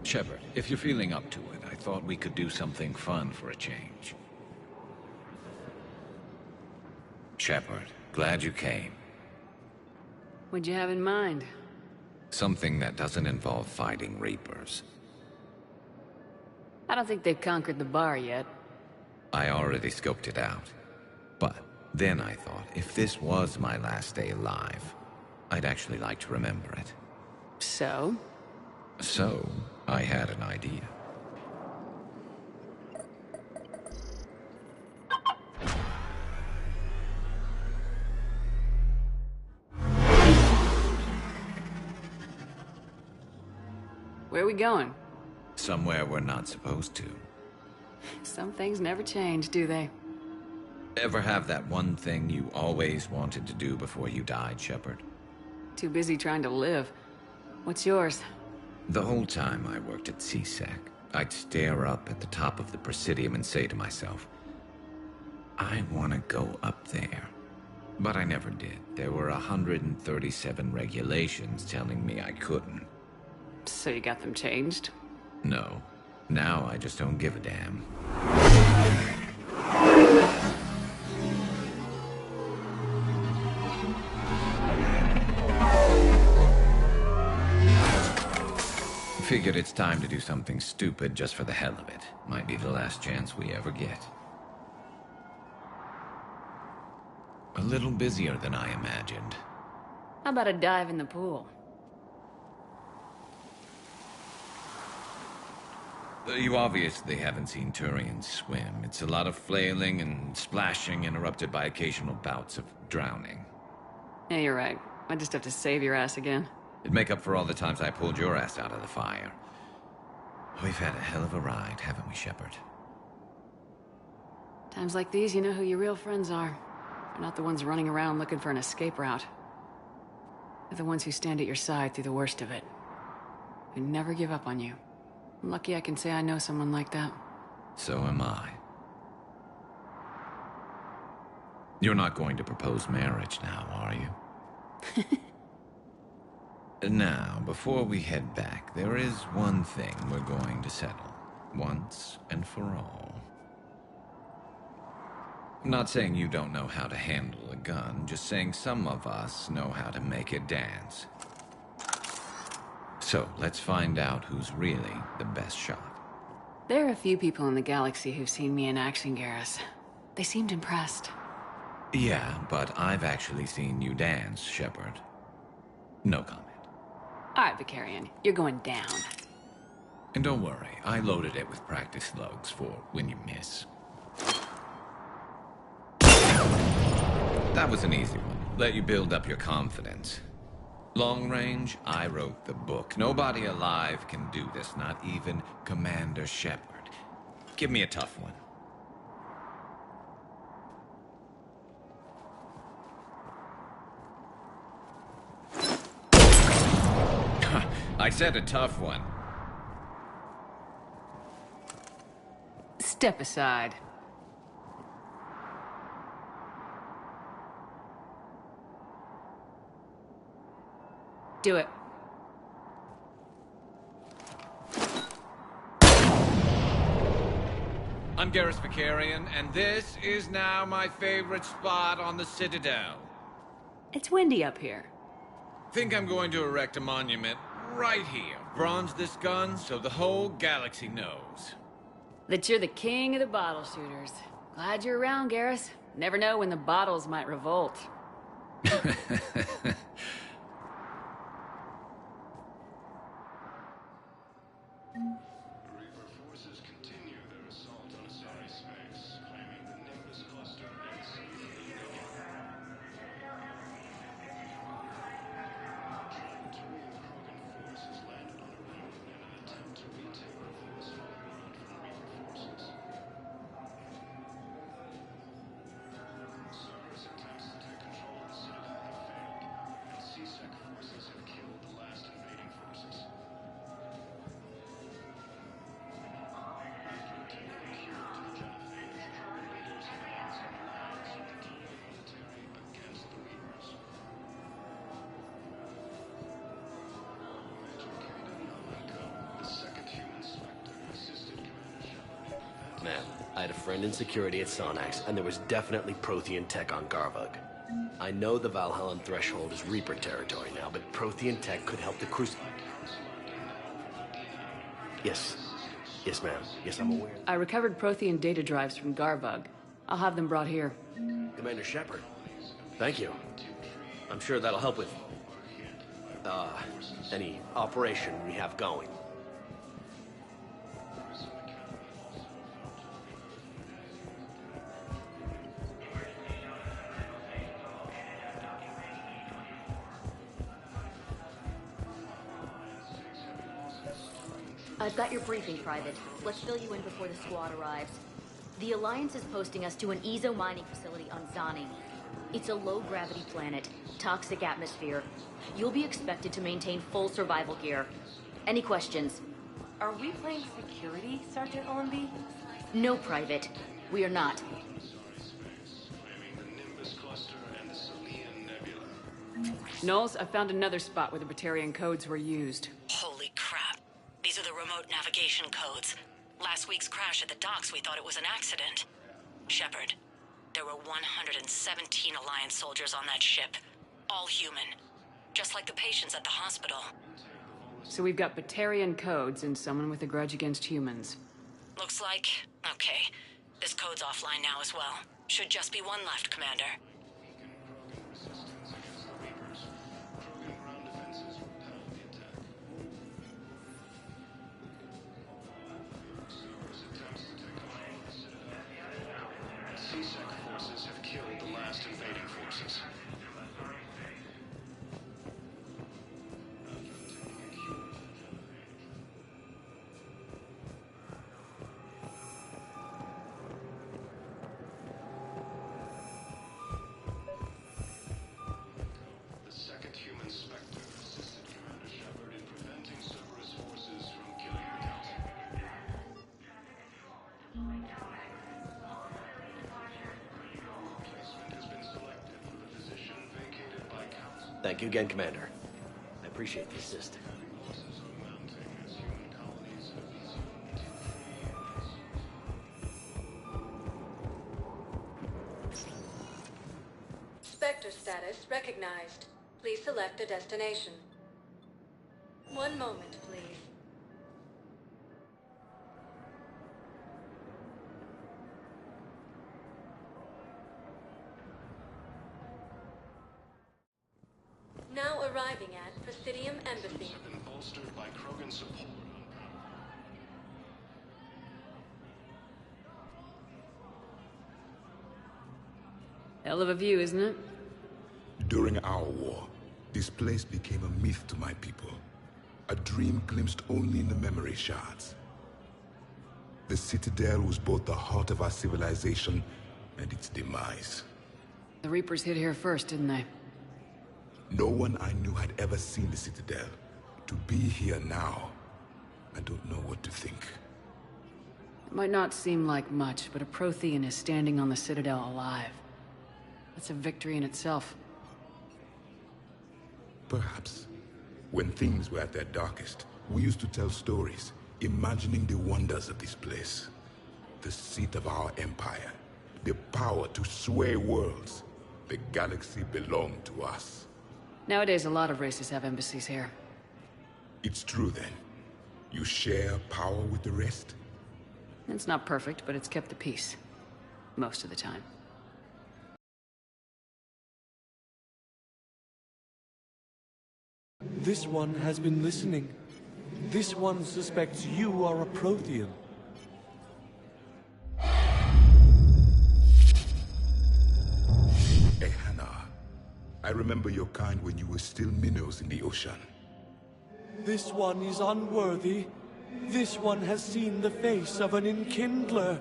Shepard, if you're feeling up to it, I thought we could do something fun for a change. Shepard, glad you came. What'd you have in mind? Something that doesn't involve fighting Reapers. I don't think they've conquered the bar yet. I already scoped it out. But then I thought, if this was my last day alive, I'd actually like to remember it. So? So, I had an idea. Where are we going? Somewhere we're not supposed to. Some things never change, do they? Ever have that one thing you always wanted to do before you died, Shepard? Too busy trying to live. What's yours? The whole time I worked at CSEC, I'd stare up at the top of the Presidium and say to myself, I want to go up there. But I never did. There were 137 regulations telling me I couldn't. So you got them changed? No. Now I just don't give a damn. Figured it's time to do something stupid just for the hell of it. Might be the last chance we ever get. A little busier than I imagined. How about a dive in the pool? You obviously haven't seen Turians swim. It's a lot of flailing and splashing, interrupted by occasional bouts of drowning. Yeah, you're right. I just have to save your ass again. It'd make up for all the times I pulled your ass out of the fire. We've had a hell of a ride, haven't we, Shepard? Times like these, you know who your real friends are. They're not the ones running around looking for an escape route. They're the ones who stand at your side through the worst of it. Who never give up on you. I'm lucky I can say I know someone like that. So am I. You're not going to propose marriage now, are you? Now, before we head back, there is one thing we're going to settle. Once and for all. I'm not saying you don't know how to handle a gun, just saying some of us know how to make it dance. So, let's find out who's really the best shot. There are a few people in the galaxy who've seen me in action, Garrus. They seemed impressed. Yeah, but I've actually seen you dance, Shepard. No comment. All right, Vicarian, you're going down. And don't worry, I loaded it with practice slugs for when you miss. That was an easy one. Let you build up your confidence. Long range, I wrote the book. Nobody alive can do this, not even Commander Shepard. Give me a tough one. I said a tough one. Step aside. Do it. I'm Garrus Vicarian, and this is now my favorite spot on the Citadel. It's windy up here. Think I'm going to erect a monument right here. Bronze this gun so the whole galaxy knows. That you're the king of the bottle shooters. Glad you're around, Garrus. Never know when the bottles might revolt. Reaper forces continue their assault on Asari space, claiming the Nimbus cluster and Sekiro. Giant Turian Krogan force has landed on a ring in an attempt to retake the force ground from Reaper forces. Cerberus attempts to take control of the Citadel have failed, and C-Sec forces have killed the last invading forces. Man, I had a friend in security at Sonax, and there was definitely Prothean tech on Garvug. I know the Valhallan threshold is Reaper territory now, but Prothean tech could help the Crucible. Yes. Yes, ma'am. Yes, I'm aware. I recovered Prothean data drives from Garvug. I'll have them brought here. Commander Shepard, thank you. I'm sure that'll help with, any operation we have going. I've got your briefing, Private. Let's fill you in before the squad arrives. The Alliance is posting us to an Ezo mining facility on Zani. It's a low-gravity planet, toxic atmosphere. You'll be expected to maintain full survival gear. Any questions? Are we playing security, Sergeant Ormby? No, Private. We are not. Knowles, I found another spot where the Batarian codes were used. Holy crap. These are the remote navigation codes. Last week's crash at the docks, we thought it was an accident. Shepard, there were 117 Alliance soldiers on that ship. All human. Just like the patients at the hospital. So we've got Batarian codes and someone with a grudge against humans. Looks like... okay. This code's offline now as well. Should just be one left, Commander. T-Sec forces have killed the last invading forces. The second human Spectre assisted Commander Shepard in preventing Cerberus forces from killing the Council. Replacement has been selected for the position vacated by Council. Thank you again, Commander. I appreciate the assist. Losses are mounting as human colonies have resumed to Spectre status recognized. Please select a destination. One moment, please. Now arriving at Presidium Embassy. have been bolstered by Krogan support. Hell of a view, isn't it? During our war, this place became a myth to my people. A dream glimpsed only in the memory shards. The Citadel was both the heart of our civilization and its demise. The Reapers hit here first, didn't they? No one I knew had ever seen the Citadel. To be here now, I don't know what to think. It might not seem like much, but a Prothean is standing on the Citadel alive. That's a victory in itself. Perhaps. When things were at their darkest, we used to tell stories, imagining the wonders of this place. The seat of our empire. The power to sway worlds. The galaxy belonged to us. Nowadays, a lot of races have embassies here. It's true then. You share power with the rest? It's not perfect, but it's kept the peace. Most of the time. This one has been listening. This one suspects you are a Prothean. Hey, Hannah. I remember your kind when you were still minnows in the ocean. This one is unworthy. This one has seen the face of an enkindler.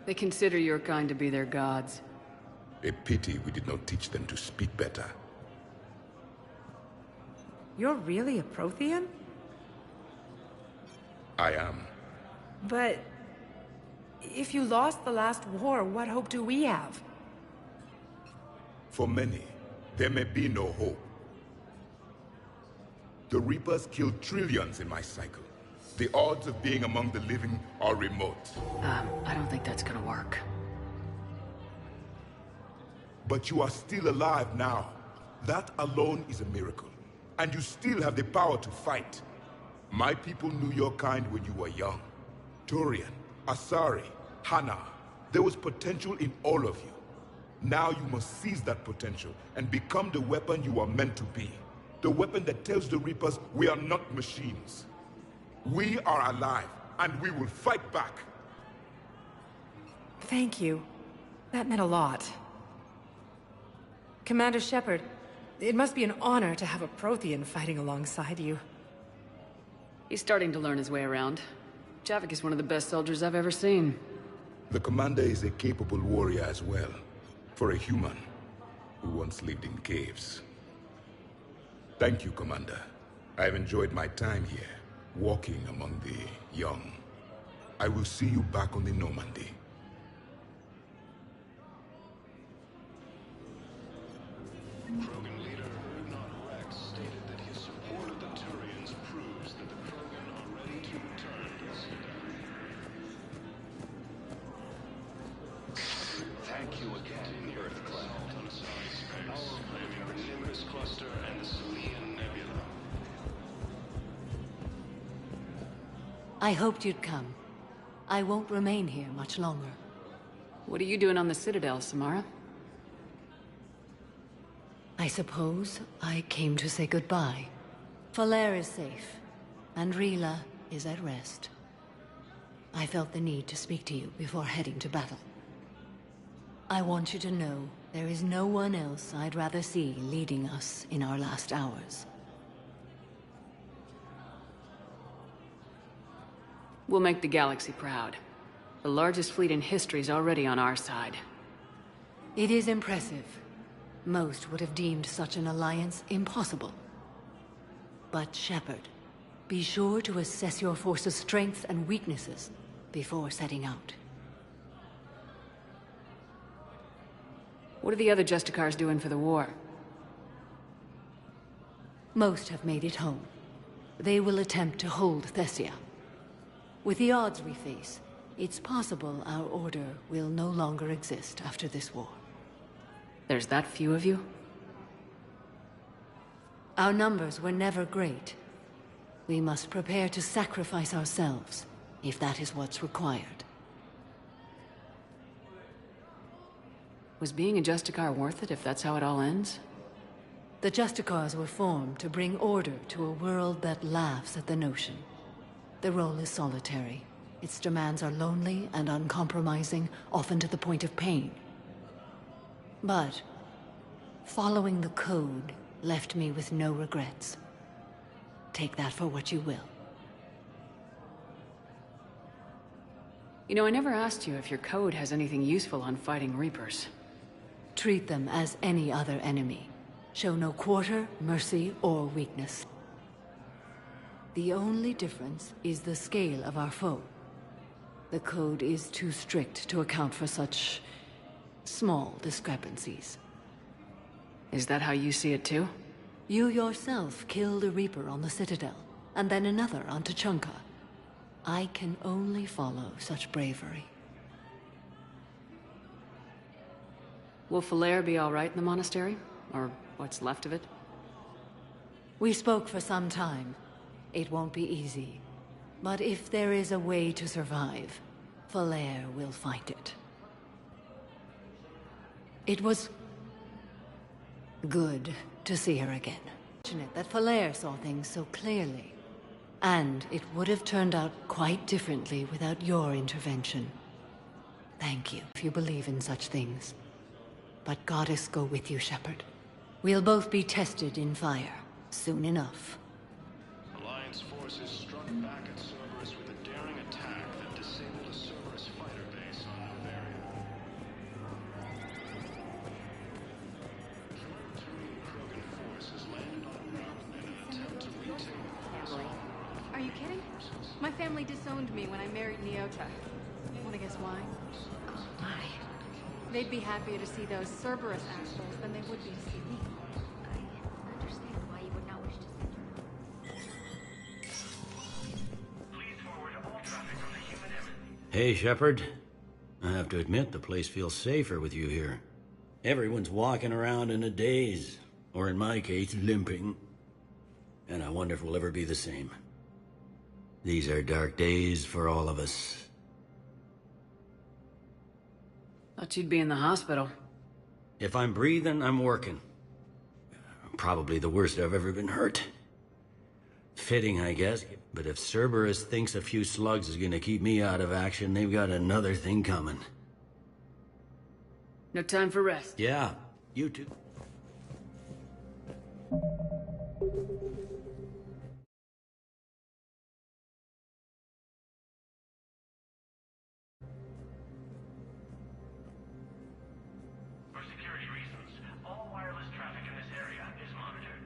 They consider your kind to be their gods. A pity we did not teach them to speak better. You're really a Prothean? I am. But... if you lost the last war, what hope do we have? For many, there may be no hope. The Reapers killed trillions in my cycle. The odds of being among the living are remote. I don't think that's gonna work. But you are still alive now. That alone is a miracle. And you still have the power to fight. My people knew your kind when you were young. Turian, Asari, Hana. There was potential in all of you. Now you must seize that potential and become the weapon you are meant to be. The weapon that tells the Reapers we are not machines. We are alive, and we will fight back. Thank you. That meant a lot. Commander Shepard, it must be an honor to have a Prothean fighting alongside you. He's starting to learn his way around. Javik is one of the best soldiers I've ever seen. The commander is a capable warrior as well. For a human who once lived in caves. Thank you, Commander. I've enjoyed my time here, walking among the young. I will see you back on the Normandy. Krogan leader Urnot Rex stated that his support of the Turians proves that the Krogan are ready to return to the Citadel. Thank you again, Earthclad. On Asari space, claiming the Nimbus Cluster and the Selian Nebula. I hoped you'd come. I won't remain here much longer. What are you doing on the Citadel, Samara? I suppose I came to say goodbye. Falair is safe, and Rila is at rest. I felt the need to speak to you before heading to battle. I want you to know there is no one else I'd rather see leading us in our last hours. We'll make the galaxy proud. The largest fleet in history is already on our side. It is impressive. Most would have deemed such an alliance impossible. But Shepard, be sure to assess your force's strengths and weaknesses before setting out. What are the other Justicars doing for the war? Most have made it home. They will attempt to hold Thessia. With the odds we face, it's possible our order will no longer exist after this war. There's that few of you? Our numbers were never great. We must prepare to sacrifice ourselves, if that is what's required. Was being a Justicar worth it if that's how it all ends? The Justicars were formed to bring order to a world that laughs at the notion. The role is solitary. Its demands are lonely and uncompromising, often to the point of pain. But following the code left me with no regrets. Take that for what you will. You know, I never asked you if your code has anything useful on fighting Reapers. Treat them as any other enemy. Show no quarter, mercy, or weakness. The only difference is the scale of our foe. The code is too strict to account for such small discrepancies. Is that how you see it too? You yourself killed a Reaper on the Citadel, and then another on Tuchanka. I can only follow such bravery. Will Falair be all right in the monastery? Or what's left of it? We spoke for some time. It won't be easy. But if there is a way to survive, Falair will find it. It was good to see her again. Fortunate that Falair saw things so clearly. And it would have turned out quite differently without your intervention. Thank you if you believe in such things. But Goddess go with you, Shepard. We'll both be tested in fire, soon enough. Alliance forces struck back at Cerberus with a daring attack that disabled a Cerberus fighter base on Novaria. Krogan force has landed on route in an attempt to retake the Are you kidding? My family disowned me when I married Neota. Wanna guess why? Why? They'd be happier to see those Cerberus assholes than they would be to see me. I understand why you would not wish to see her. Please forward all traffic on the human embassy. Hey, Shepard. I have to admit, the place feels safer with you here. Everyone's walking around in a daze, or in my case, limping. And I wonder if we'll ever be the same. These are dark days for all of us. Thought you'd be in the hospital. If I'm breathing, I'm working. Probably the worst I've ever been hurt. Fitting, I guess. But if Cerberus thinks a few slugs is gonna keep me out of action, they've got another thing coming. No time for rest. Yeah, you too. For security reasons, all wireless traffic in this area is monitored.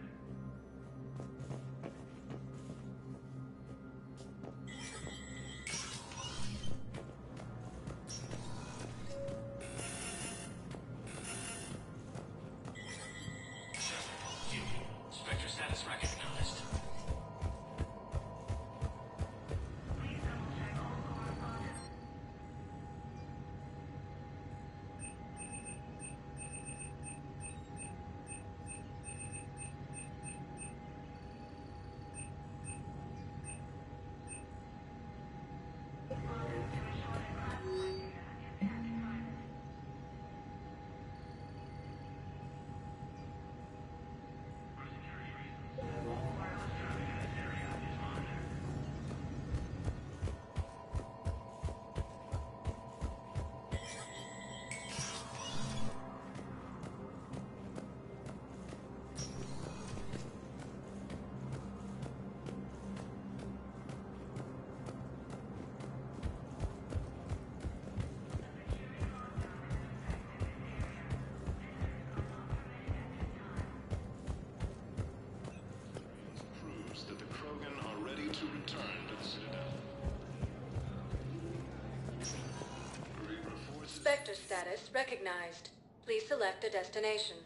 Spectre status recognized. Please select a destination.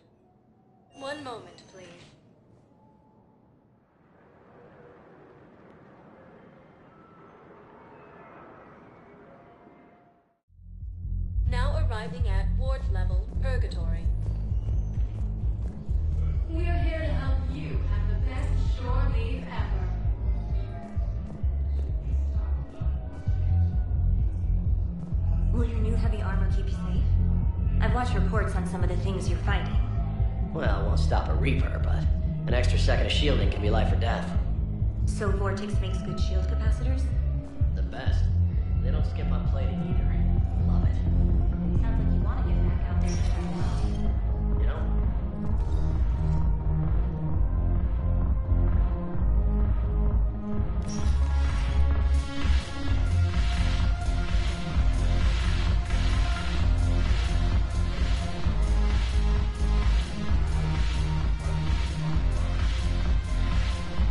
One moment, please. Now arriving at ward level Purgatory. We're here to help you have the best shore leave ever. Will your new heavy armor keep you safe? I've watched reports on some of the things you're fighting. Well, it won't stop a Reaper, but an extra second of shielding can be life or death. So Vortex makes good shield capacitors? The best. They don't skip on plating either. Love it. Sounds like you want to get back out there and try it out. You know?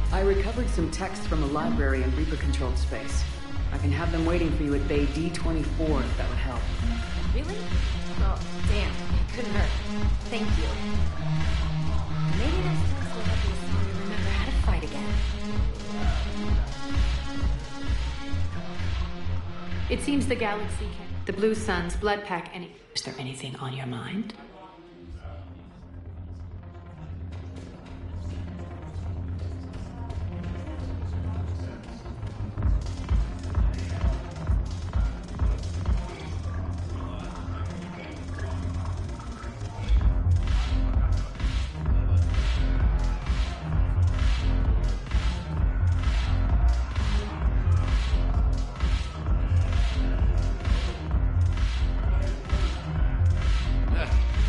I recovered some texts from a library in Reaper-controlled space. I can have them waiting for you at Bay D-24 if that would help. Really? Oh, damn. It couldn't hurt. Thank you. Maybe next time we'll have to see you remember how to fight again. It seems the galaxy can. The Blue Sun's blood pack any. Is there anything on your mind?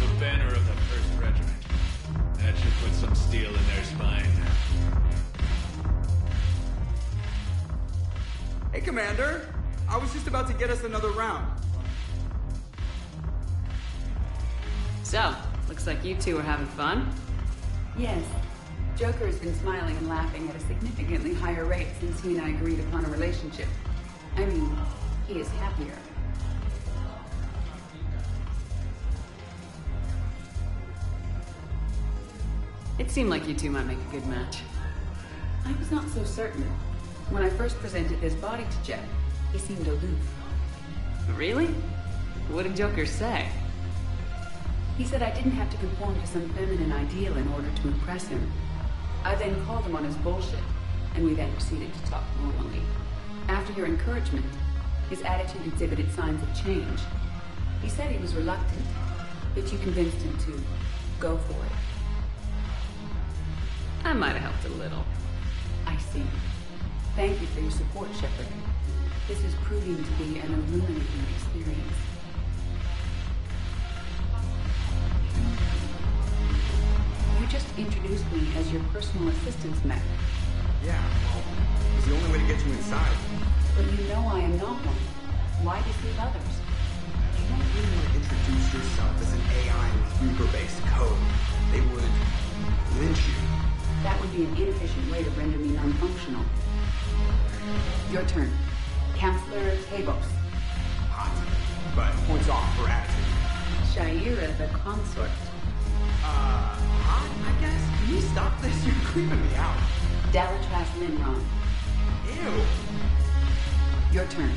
The banner of the 1st Regiment. That should put some steel in their spine. Hey, Commander. I was just about to get us another round. So, looks like you two are having fun. Yes. Joker has been smiling and laughing at a significantly higher rate since he and I agreed upon a relationship. I mean, he is happier. It seemed like you two might make a good match. I was not so certain. When I first presented his body to Jeff, he seemed aloof. Really? What did Joker say? He said I didn't have to conform to some feminine ideal in order to impress him. I then called him on his bullshit, and we then proceeded to talk normally. After your encouragement, his attitude exhibited signs of change. He said he was reluctant, but you convinced him to go for it. I might have helped a little. I see. Thank you for your support, Shepard. This is proving to be an illuminating experience. You just introduced me as your personal assistance mech. Yeah, well, it's the only way to get you inside. But you know I am not one. Why deceive others? You don't really want to introduce yourself as an AI with Reaper-based code. They would lynch you. That would be an inefficient way to render me non-functional. Your turn. Counselor Tabos. Hot. But points off for attitude. Shaira the consort. Hot, I guess? Can you stop this? You're creeping me out. Dalatras Linron. Ew. Your turn.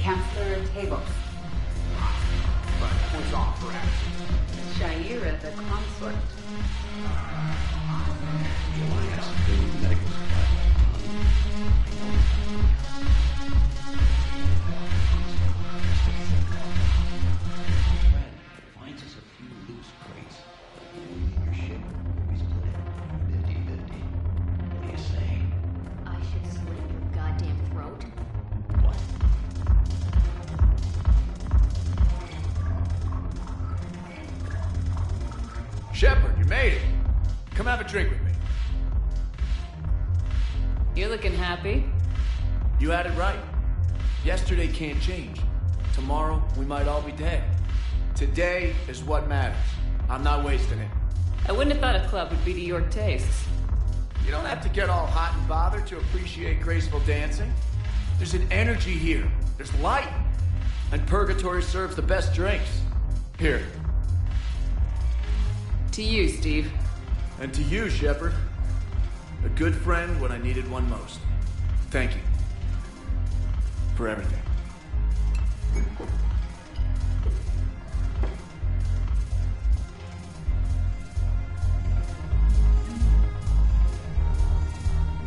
Counselor Tabos. Hot. But points off for attitude. Shaira the consort. Finds us a few loose crates. Your ship will be split 50-50. What do you say? I should slit your goddamn throat. What? Shepard, you made it. Come have a drink with me. You're looking happy. You had it right. Yesterday can't change. Tomorrow, we might all be dead. Today is what matters. I'm not wasting it. I wouldn't have thought a club would be to your tastes. You don't have to get all hot and bothered to appreciate graceful dancing. There's an energy here. There's light. And Purgatory serves the best drinks. Here. To you, Steve. And to you, Shepard. A good friend when I needed one most. Thank you. For everything.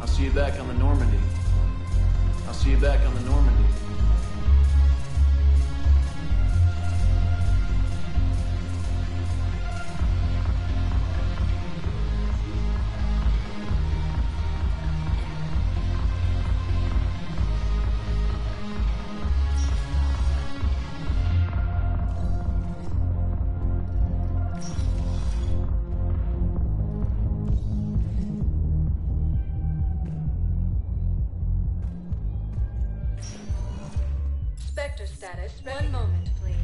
I'll see you back on the Normandy. I'll see you back on the Normandy. Spectre status. One moment, please.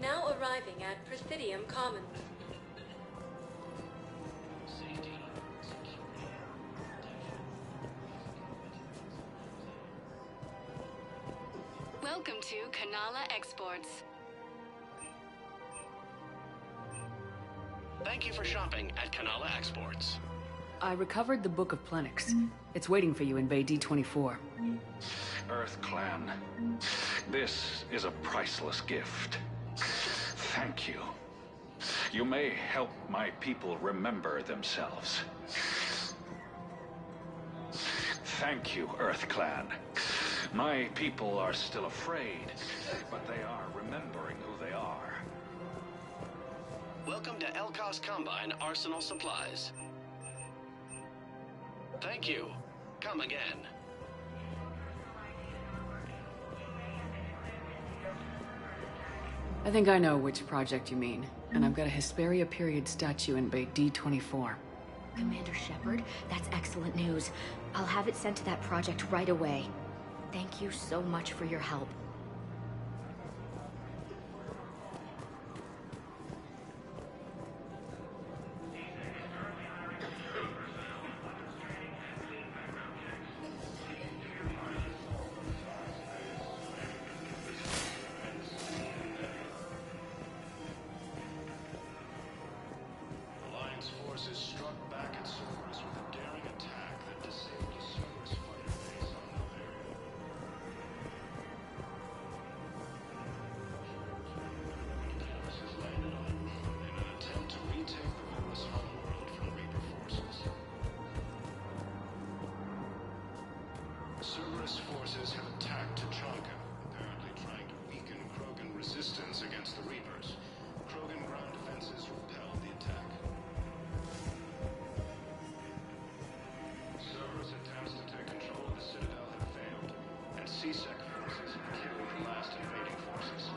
Now arriving at Presidium Commons. Welcome to Kanala Exports. Thank you for shopping at Kanala Exports. I recovered the Book of Plenix. It's waiting for you in Bay D24. Earth Clan, this is a priceless gift. Thank you. You may help my people remember themselves. Thank you, Earth Clan. My people are still afraid, but they are remembering who they are. Welcome to Elkos Combine Arsenal Supplies. Thank you. Come again. I think I know which project you mean, and I've got a Hesperia period statue in Bay D24. Commander Shepard, that's excellent news. I'll have it sent to that project right away. Thank you so much for your help. Alliance forces struck back at Cerberus with a daring attack that disabled a Cerberus fighter base on Novaria. This has landed on the moon in an attempt to retake the Horus homeworld from Reaper forces. Cerberus forces have attacked Tachanka, apparently trying to weaken Krogan resistance against the Reapers. Krogan ground defenses repelled the attack. Cerberus attempts to take control of the Citadel have failed, and C-Sec forces have killed the last invading forces.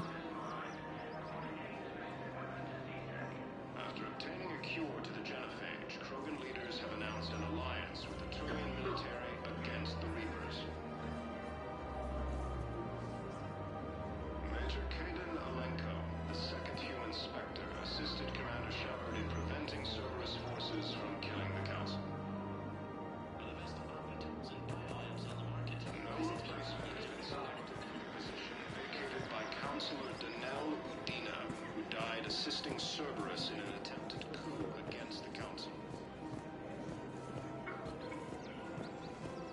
After obtaining a cure to the genophage, Krogan leaders have announced an alliance with the Turian military against the Reapers. Major Kaden Alenko, the second human Spectre, assisted Commander Shepard in preventing Cerberus forces from killing the Council. No replacement has been selected for the position vacated by Councilor Danelle Udina, who died assisting Cerberus in an attempted coup against the Council.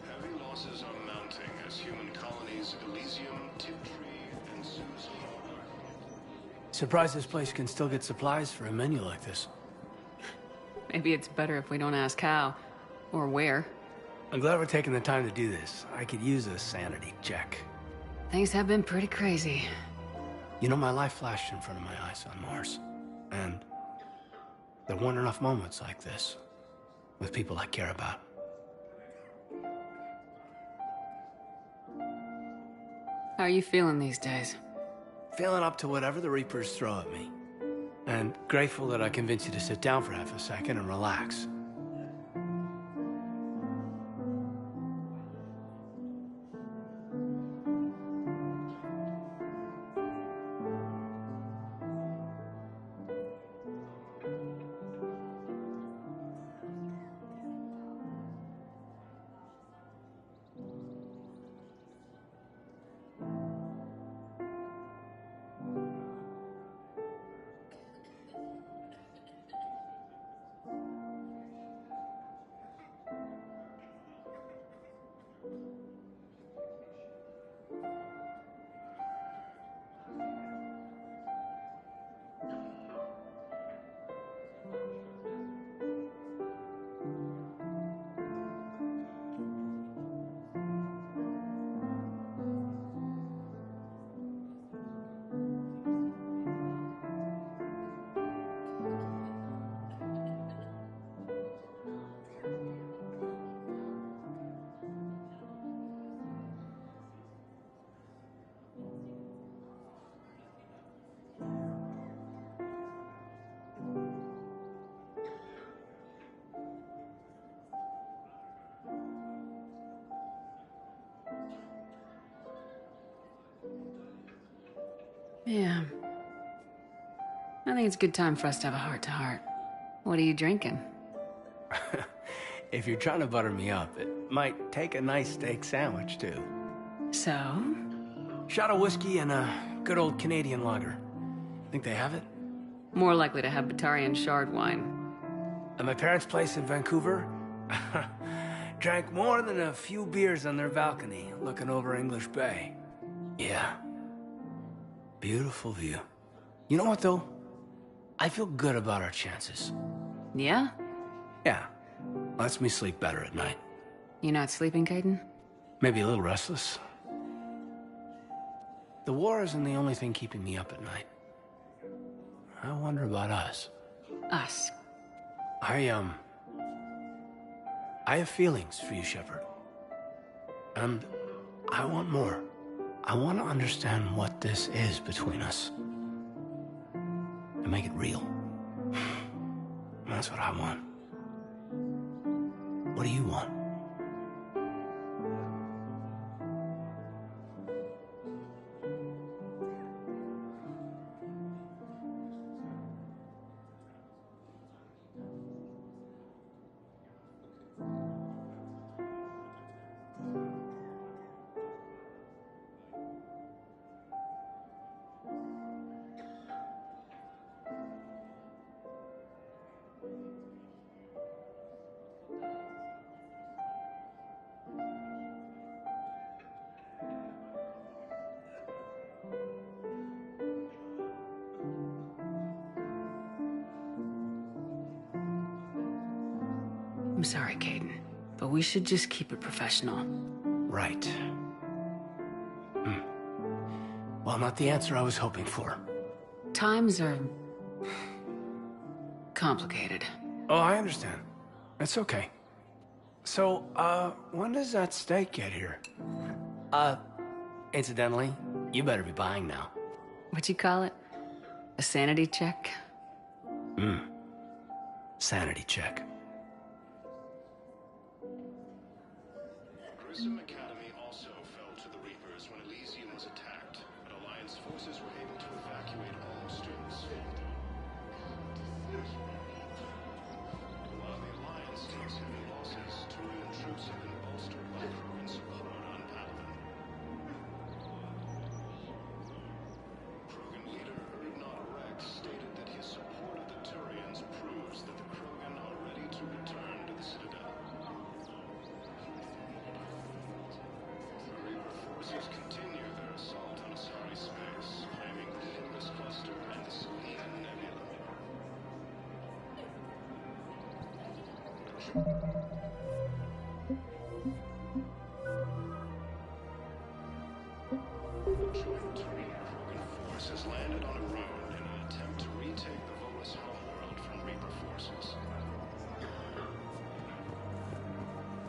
Heavy losses are mounting as human colonies Elysium, Tiptree, and Zeus Harbor. Surprised this place can still get supplies for a menu like this. Maybe it's better if we don't ask how, or where. I'm glad we're taking the time to do this. I could use a sanity check. Things have been pretty crazy. You know, my life flashed in front of my eyes on Mars. And there weren't enough moments like this with people I care about. How are you feeling these days? Feeling up to whatever the Reapers throw at me. And grateful that I convinced you to sit down for half a second and relax. Yeah. I think it's a good time for us to have a heart-to-heart. What are you drinking? If you're trying to butter me up, it might take a nice steak sandwich, too. So? Shot of whiskey and a good old Canadian lager. Think they have it? More likely to have Batarian shard wine. At my parents' place in Vancouver, drank more than a few beers on their balcony, looking over English Bay. Yeah. Beautiful view. You know what, though? I feel good about our chances. Yeah? Yeah. Lets me sleep better at night. You not sleeping, Caden? Maybe a little restless. The war isn't the only thing keeping me up at night. I wonder about us. Us? I have feelings for you, Shepard. And I want more. I want to understand what this is between us. And make it real. That's what I want. What do you want? I'm sorry, Caden, but we should just keep it professional. Right. Well, not the answer I was hoping for. Times are complicated. Oh, I understand. It's okay. So, when does that steak get here? Incidentally, you better be buying now. What'd you call it? A sanity check? Sanity check. Grissom Academy also fell to the Reapers when Elysium was attacked, but Alliance forces were able to evacuate all students. While the Alliance takes heavy losses, Turian troops have been bolstered by Krogan support on Padawan. Krogan leader Urdnot Rex stated that his support of the Turians proves that the Krogan are ready to return to the Citadel. Forces continue their assault on Asari space, claiming the Nimbus Cluster and the Selene Nebula. A joint Turian-Krogan force has landed on Arone in an attempt to retake the Volus homeworld from Reaper forces.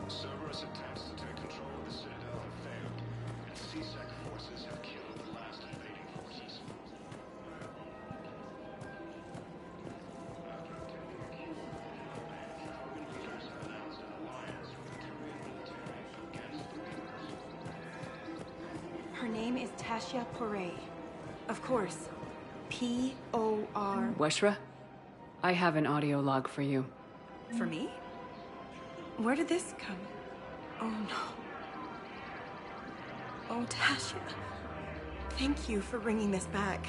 Cerberus attempts to take control of the Citadel have failed. C-Sec forces have killed the last invading forces. After obtaining a cue, Krogan leaders have announced an alliance with the Turian military against the Reapers. Her name is Tasha Poré. Of course. P-O-R... Weshra? I have an audio log for you. For me? Where did this come? Oh no. Oh, Tasha. Thank you for bringing this back.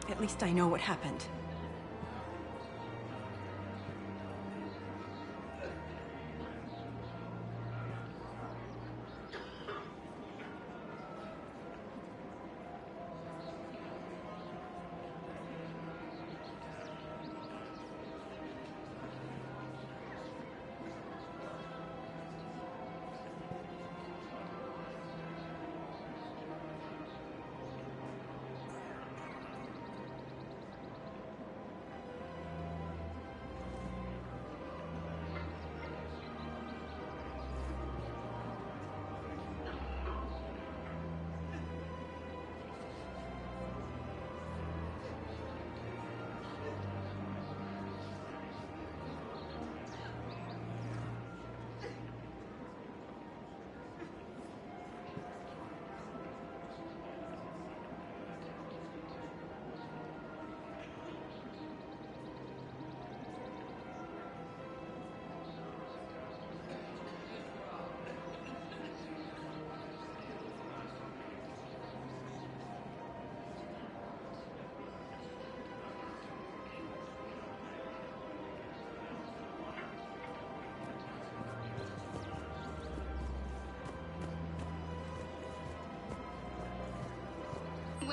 At least I know what happened.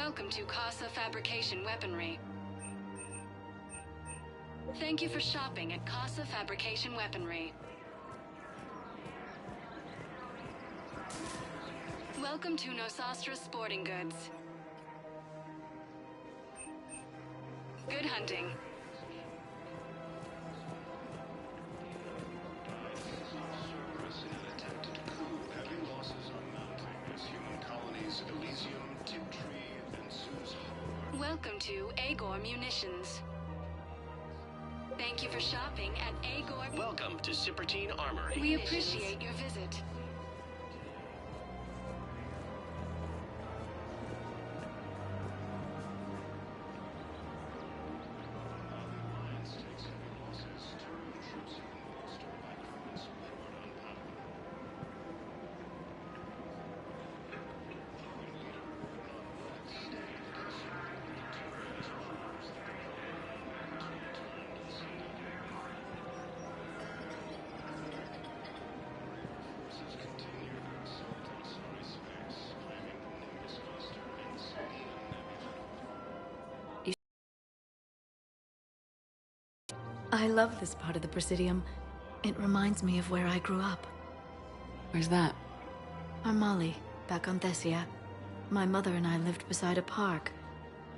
Welcome to Casa Fabrication Weaponry. Thank you for shopping at Casa Fabrication Weaponry. Welcome to Nosastra Sporting Goods. Good hunting. Heavy losses are mounting as human colonies Elysium, Tiptree, and Sue's Hollow. Welcome to Agor Munitions. Thank you for shopping at Agor. Welcome to Sippertine Armory. We appreciate your visit. I love this part of the Presidium. It reminds me of where I grew up. Where's that? Armali, back on Thessia. My mother and I lived beside a park.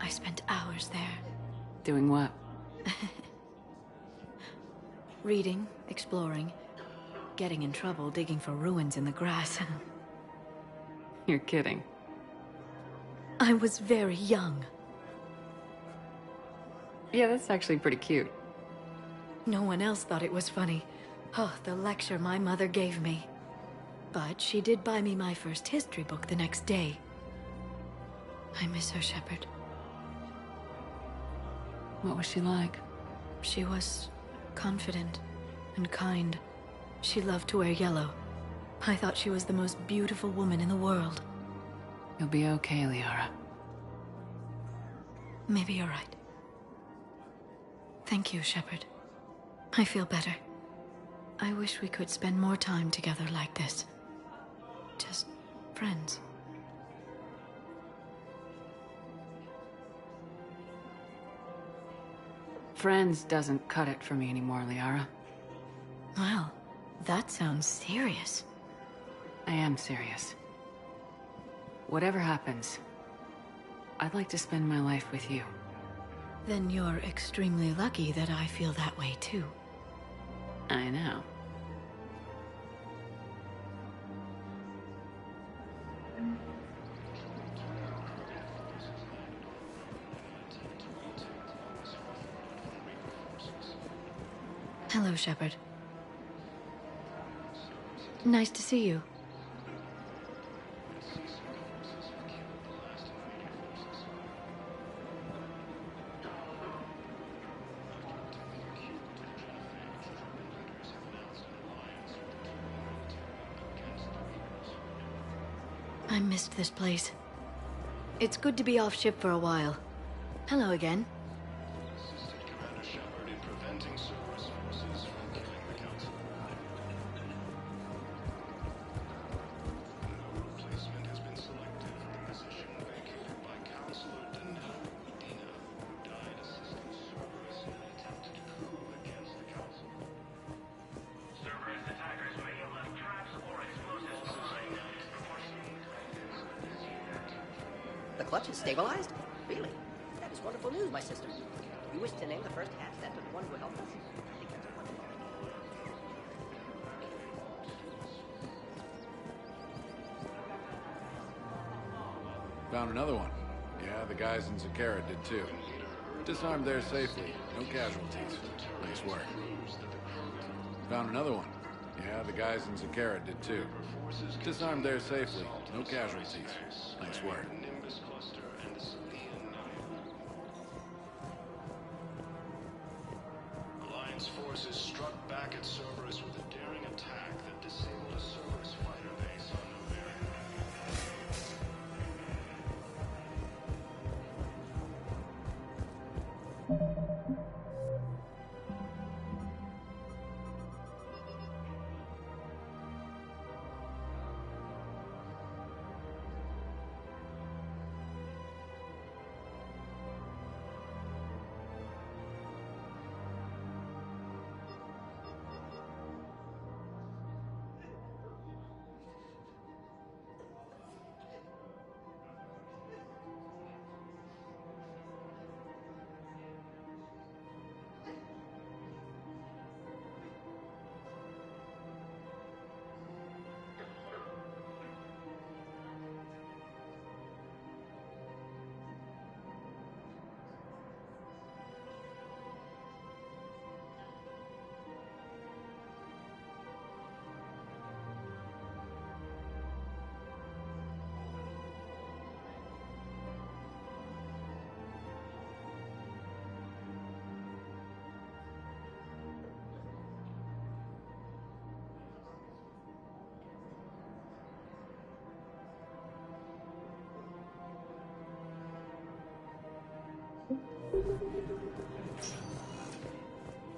I spent hours there. Doing what? Reading, exploring, getting in trouble digging for ruins in the grass. You're kidding. I was very young. Yeah, that's actually pretty cute. No one else thought it was funny. Oh, the lecture my mother gave me. But she did buy me my first history book the next day. I miss her, Shepard. What was she like? She was confident and kind. She loved to wear yellow. I thought she was the most beautiful woman in the world. You'll be okay, Liara. Maybe you're right. Thank you, Shepard. I feel better. I wish we could spend more time together like this. Just friends. Friends doesn't cut it for me anymore, Liara. Well, that sounds serious. I am serious. Whatever happens, I'd like to spend my life with you. Then you're extremely lucky that I feel that way too. I know. Hello, Shepard. Nice to see you. I missed this place. It's good to be off ship for a while. Hello again. Assisted Commander Shepard in preventing Cerberus forces from killing the Council. No replacement has been selected for the position vacated by Counselor Danelle Udina, who died assisting Cerberus in an attempted coup against the Council. Cerberus attackers may have left traps or explosives behind. The clutch is stabilized? Really? That is wonderful news, my sister. You wish to name the first asset of the one who helped us? I think that's a wonderful idea. Found another one. Yeah, the guys in Sekiro did too. Disarmed there safely. No casualties. Nice work. Found another one. Yeah, the guys in Sekiro did too. Disarmed there safely. No casualties. Nice work. Nimbus cluster and the Selian Alliance forces struck back at Cerberus with a daring attack that disabled a Cerberus fighter base on Noveria.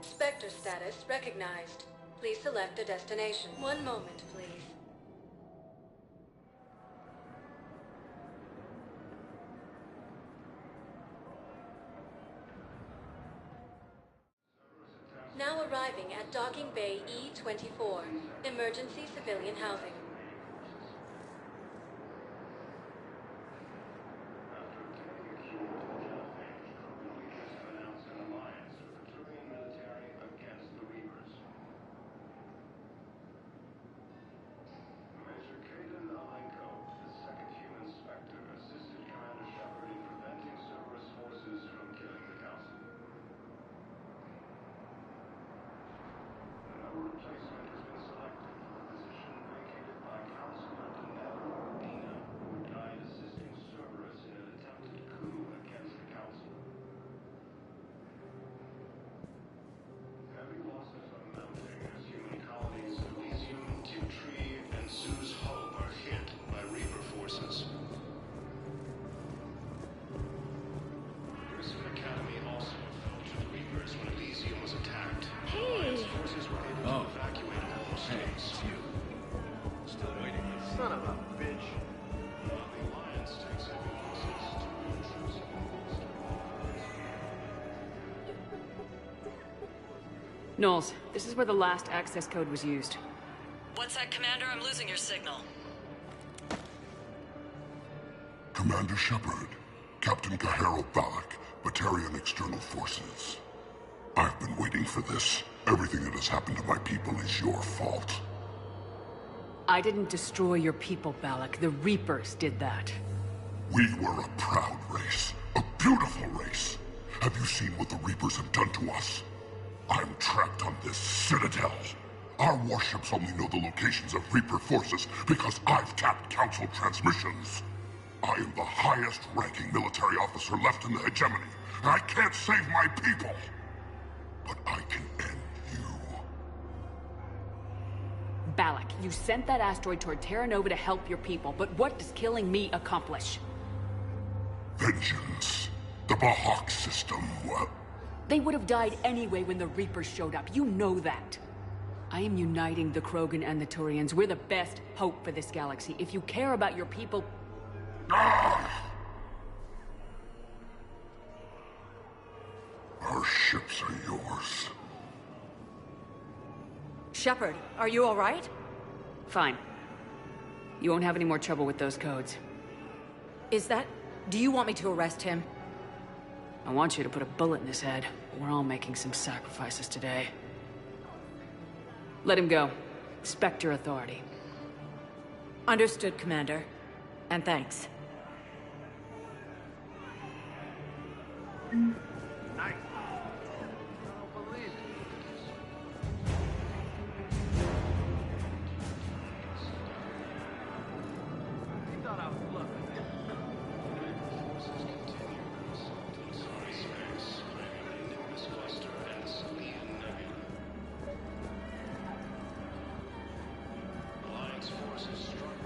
Spectre status recognized. Please select a destination. One moment, please. Now arriving at Docking Bay E-24, emergency civilian housing. Son of a bitch. Knowles, this is where the last access code was used. What's that, Commander? I'm losing your signal. Commander Shepard, Captain Kahero Balak, Batarian External Forces. I've been waiting for this. Everything that has happened to my people is your fault. I didn't destroy your people, Balak. The Reapers did that. We were a proud race. A beautiful race. Have you seen what the Reapers have done to us? I'm trapped on this citadel. Our warships only know the locations of Reaper forces because I've tapped Council transmissions. I am the highest-ranking military officer left in the hegemony, and I can't save my people. But I can end you. Balak, you sent that asteroid toward Terra Nova to help your people, but what does killing me accomplish? Vengeance. The Bahak system, They would have died anyway when the Reapers showed up. You know that. I am uniting the Krogan and the Turians. We're the best hope for this galaxy. If you care about your people... Our ships are yours. Shepard, are you all right? Fine. You won't have any more trouble with those codes. Is that... Do you want me to arrest him? I want you to put a bullet in his head. We're all making some sacrifices today. Let him go. Spectre authority. Understood, Commander. And thanks. Nice.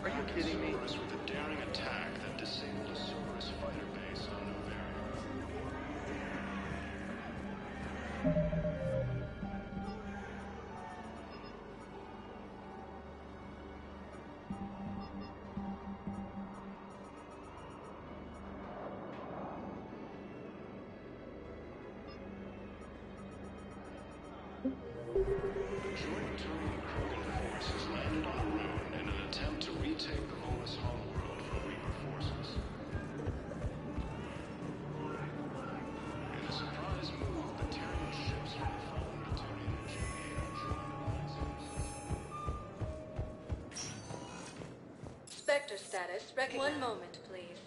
Are you kidding me? With a daring attack that disabled a Cerberus fighter base on The joint Turian Krogan force has landed on Rune in an attempt to retake the Volus homeworld from Reaper forces. In a surprise move, Batarian ships from the fallen Batarian engineer joined alliances. Spectre status recognized. One moment, please.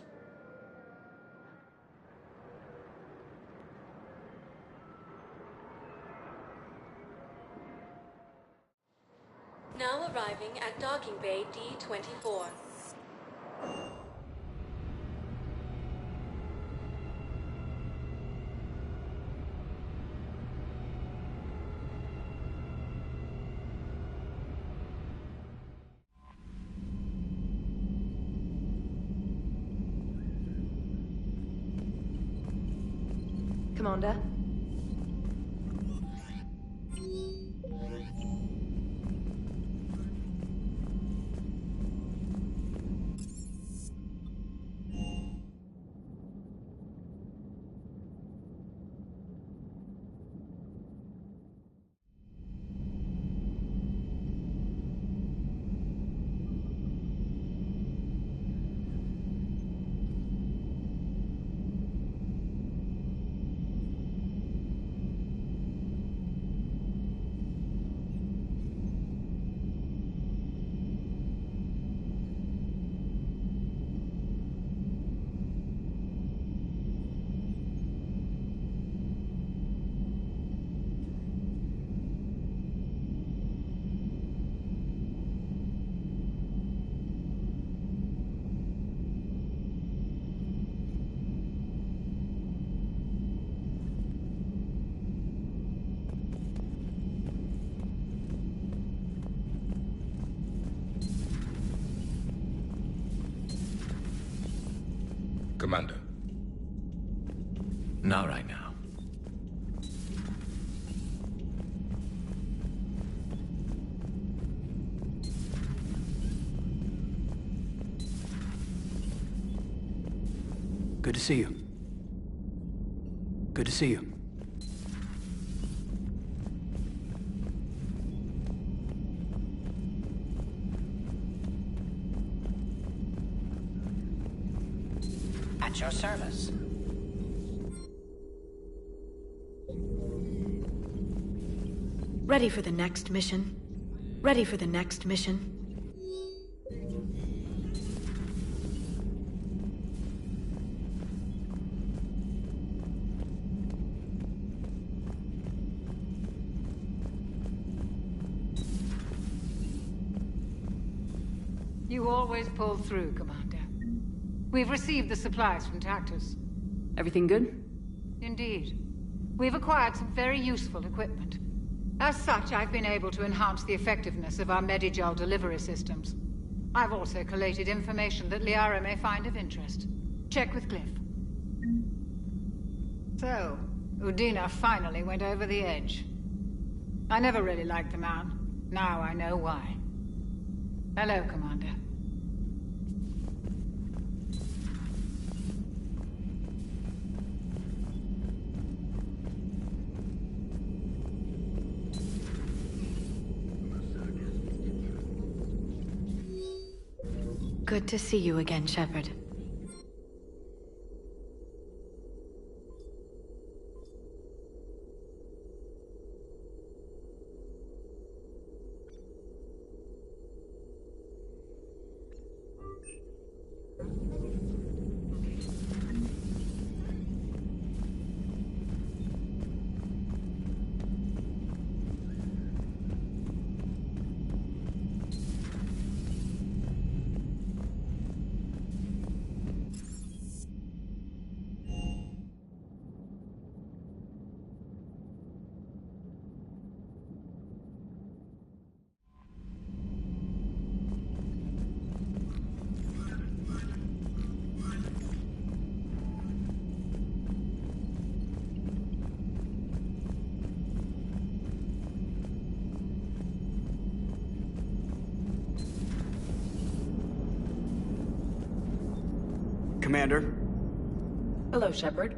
Now arriving at Docking Bay D-24. Commander. Commander. Not right now. Good to see you. Good to see you. At your service. Ready for the next mission? Ready for the next mission? You always pull through, Commander. We've received the supplies from Tactus. Everything good? Indeed. We've acquired some very useful equipment. As such, I've been able to enhance the effectiveness of our Medigel delivery systems. I've also collated information that Liara may find of interest. Check with Cliff. So, Udina finally went over the edge. I never really liked the man. Now I know why. Hello, Commander. Good to see you again, Shepard. Commander? Hello, Shepard.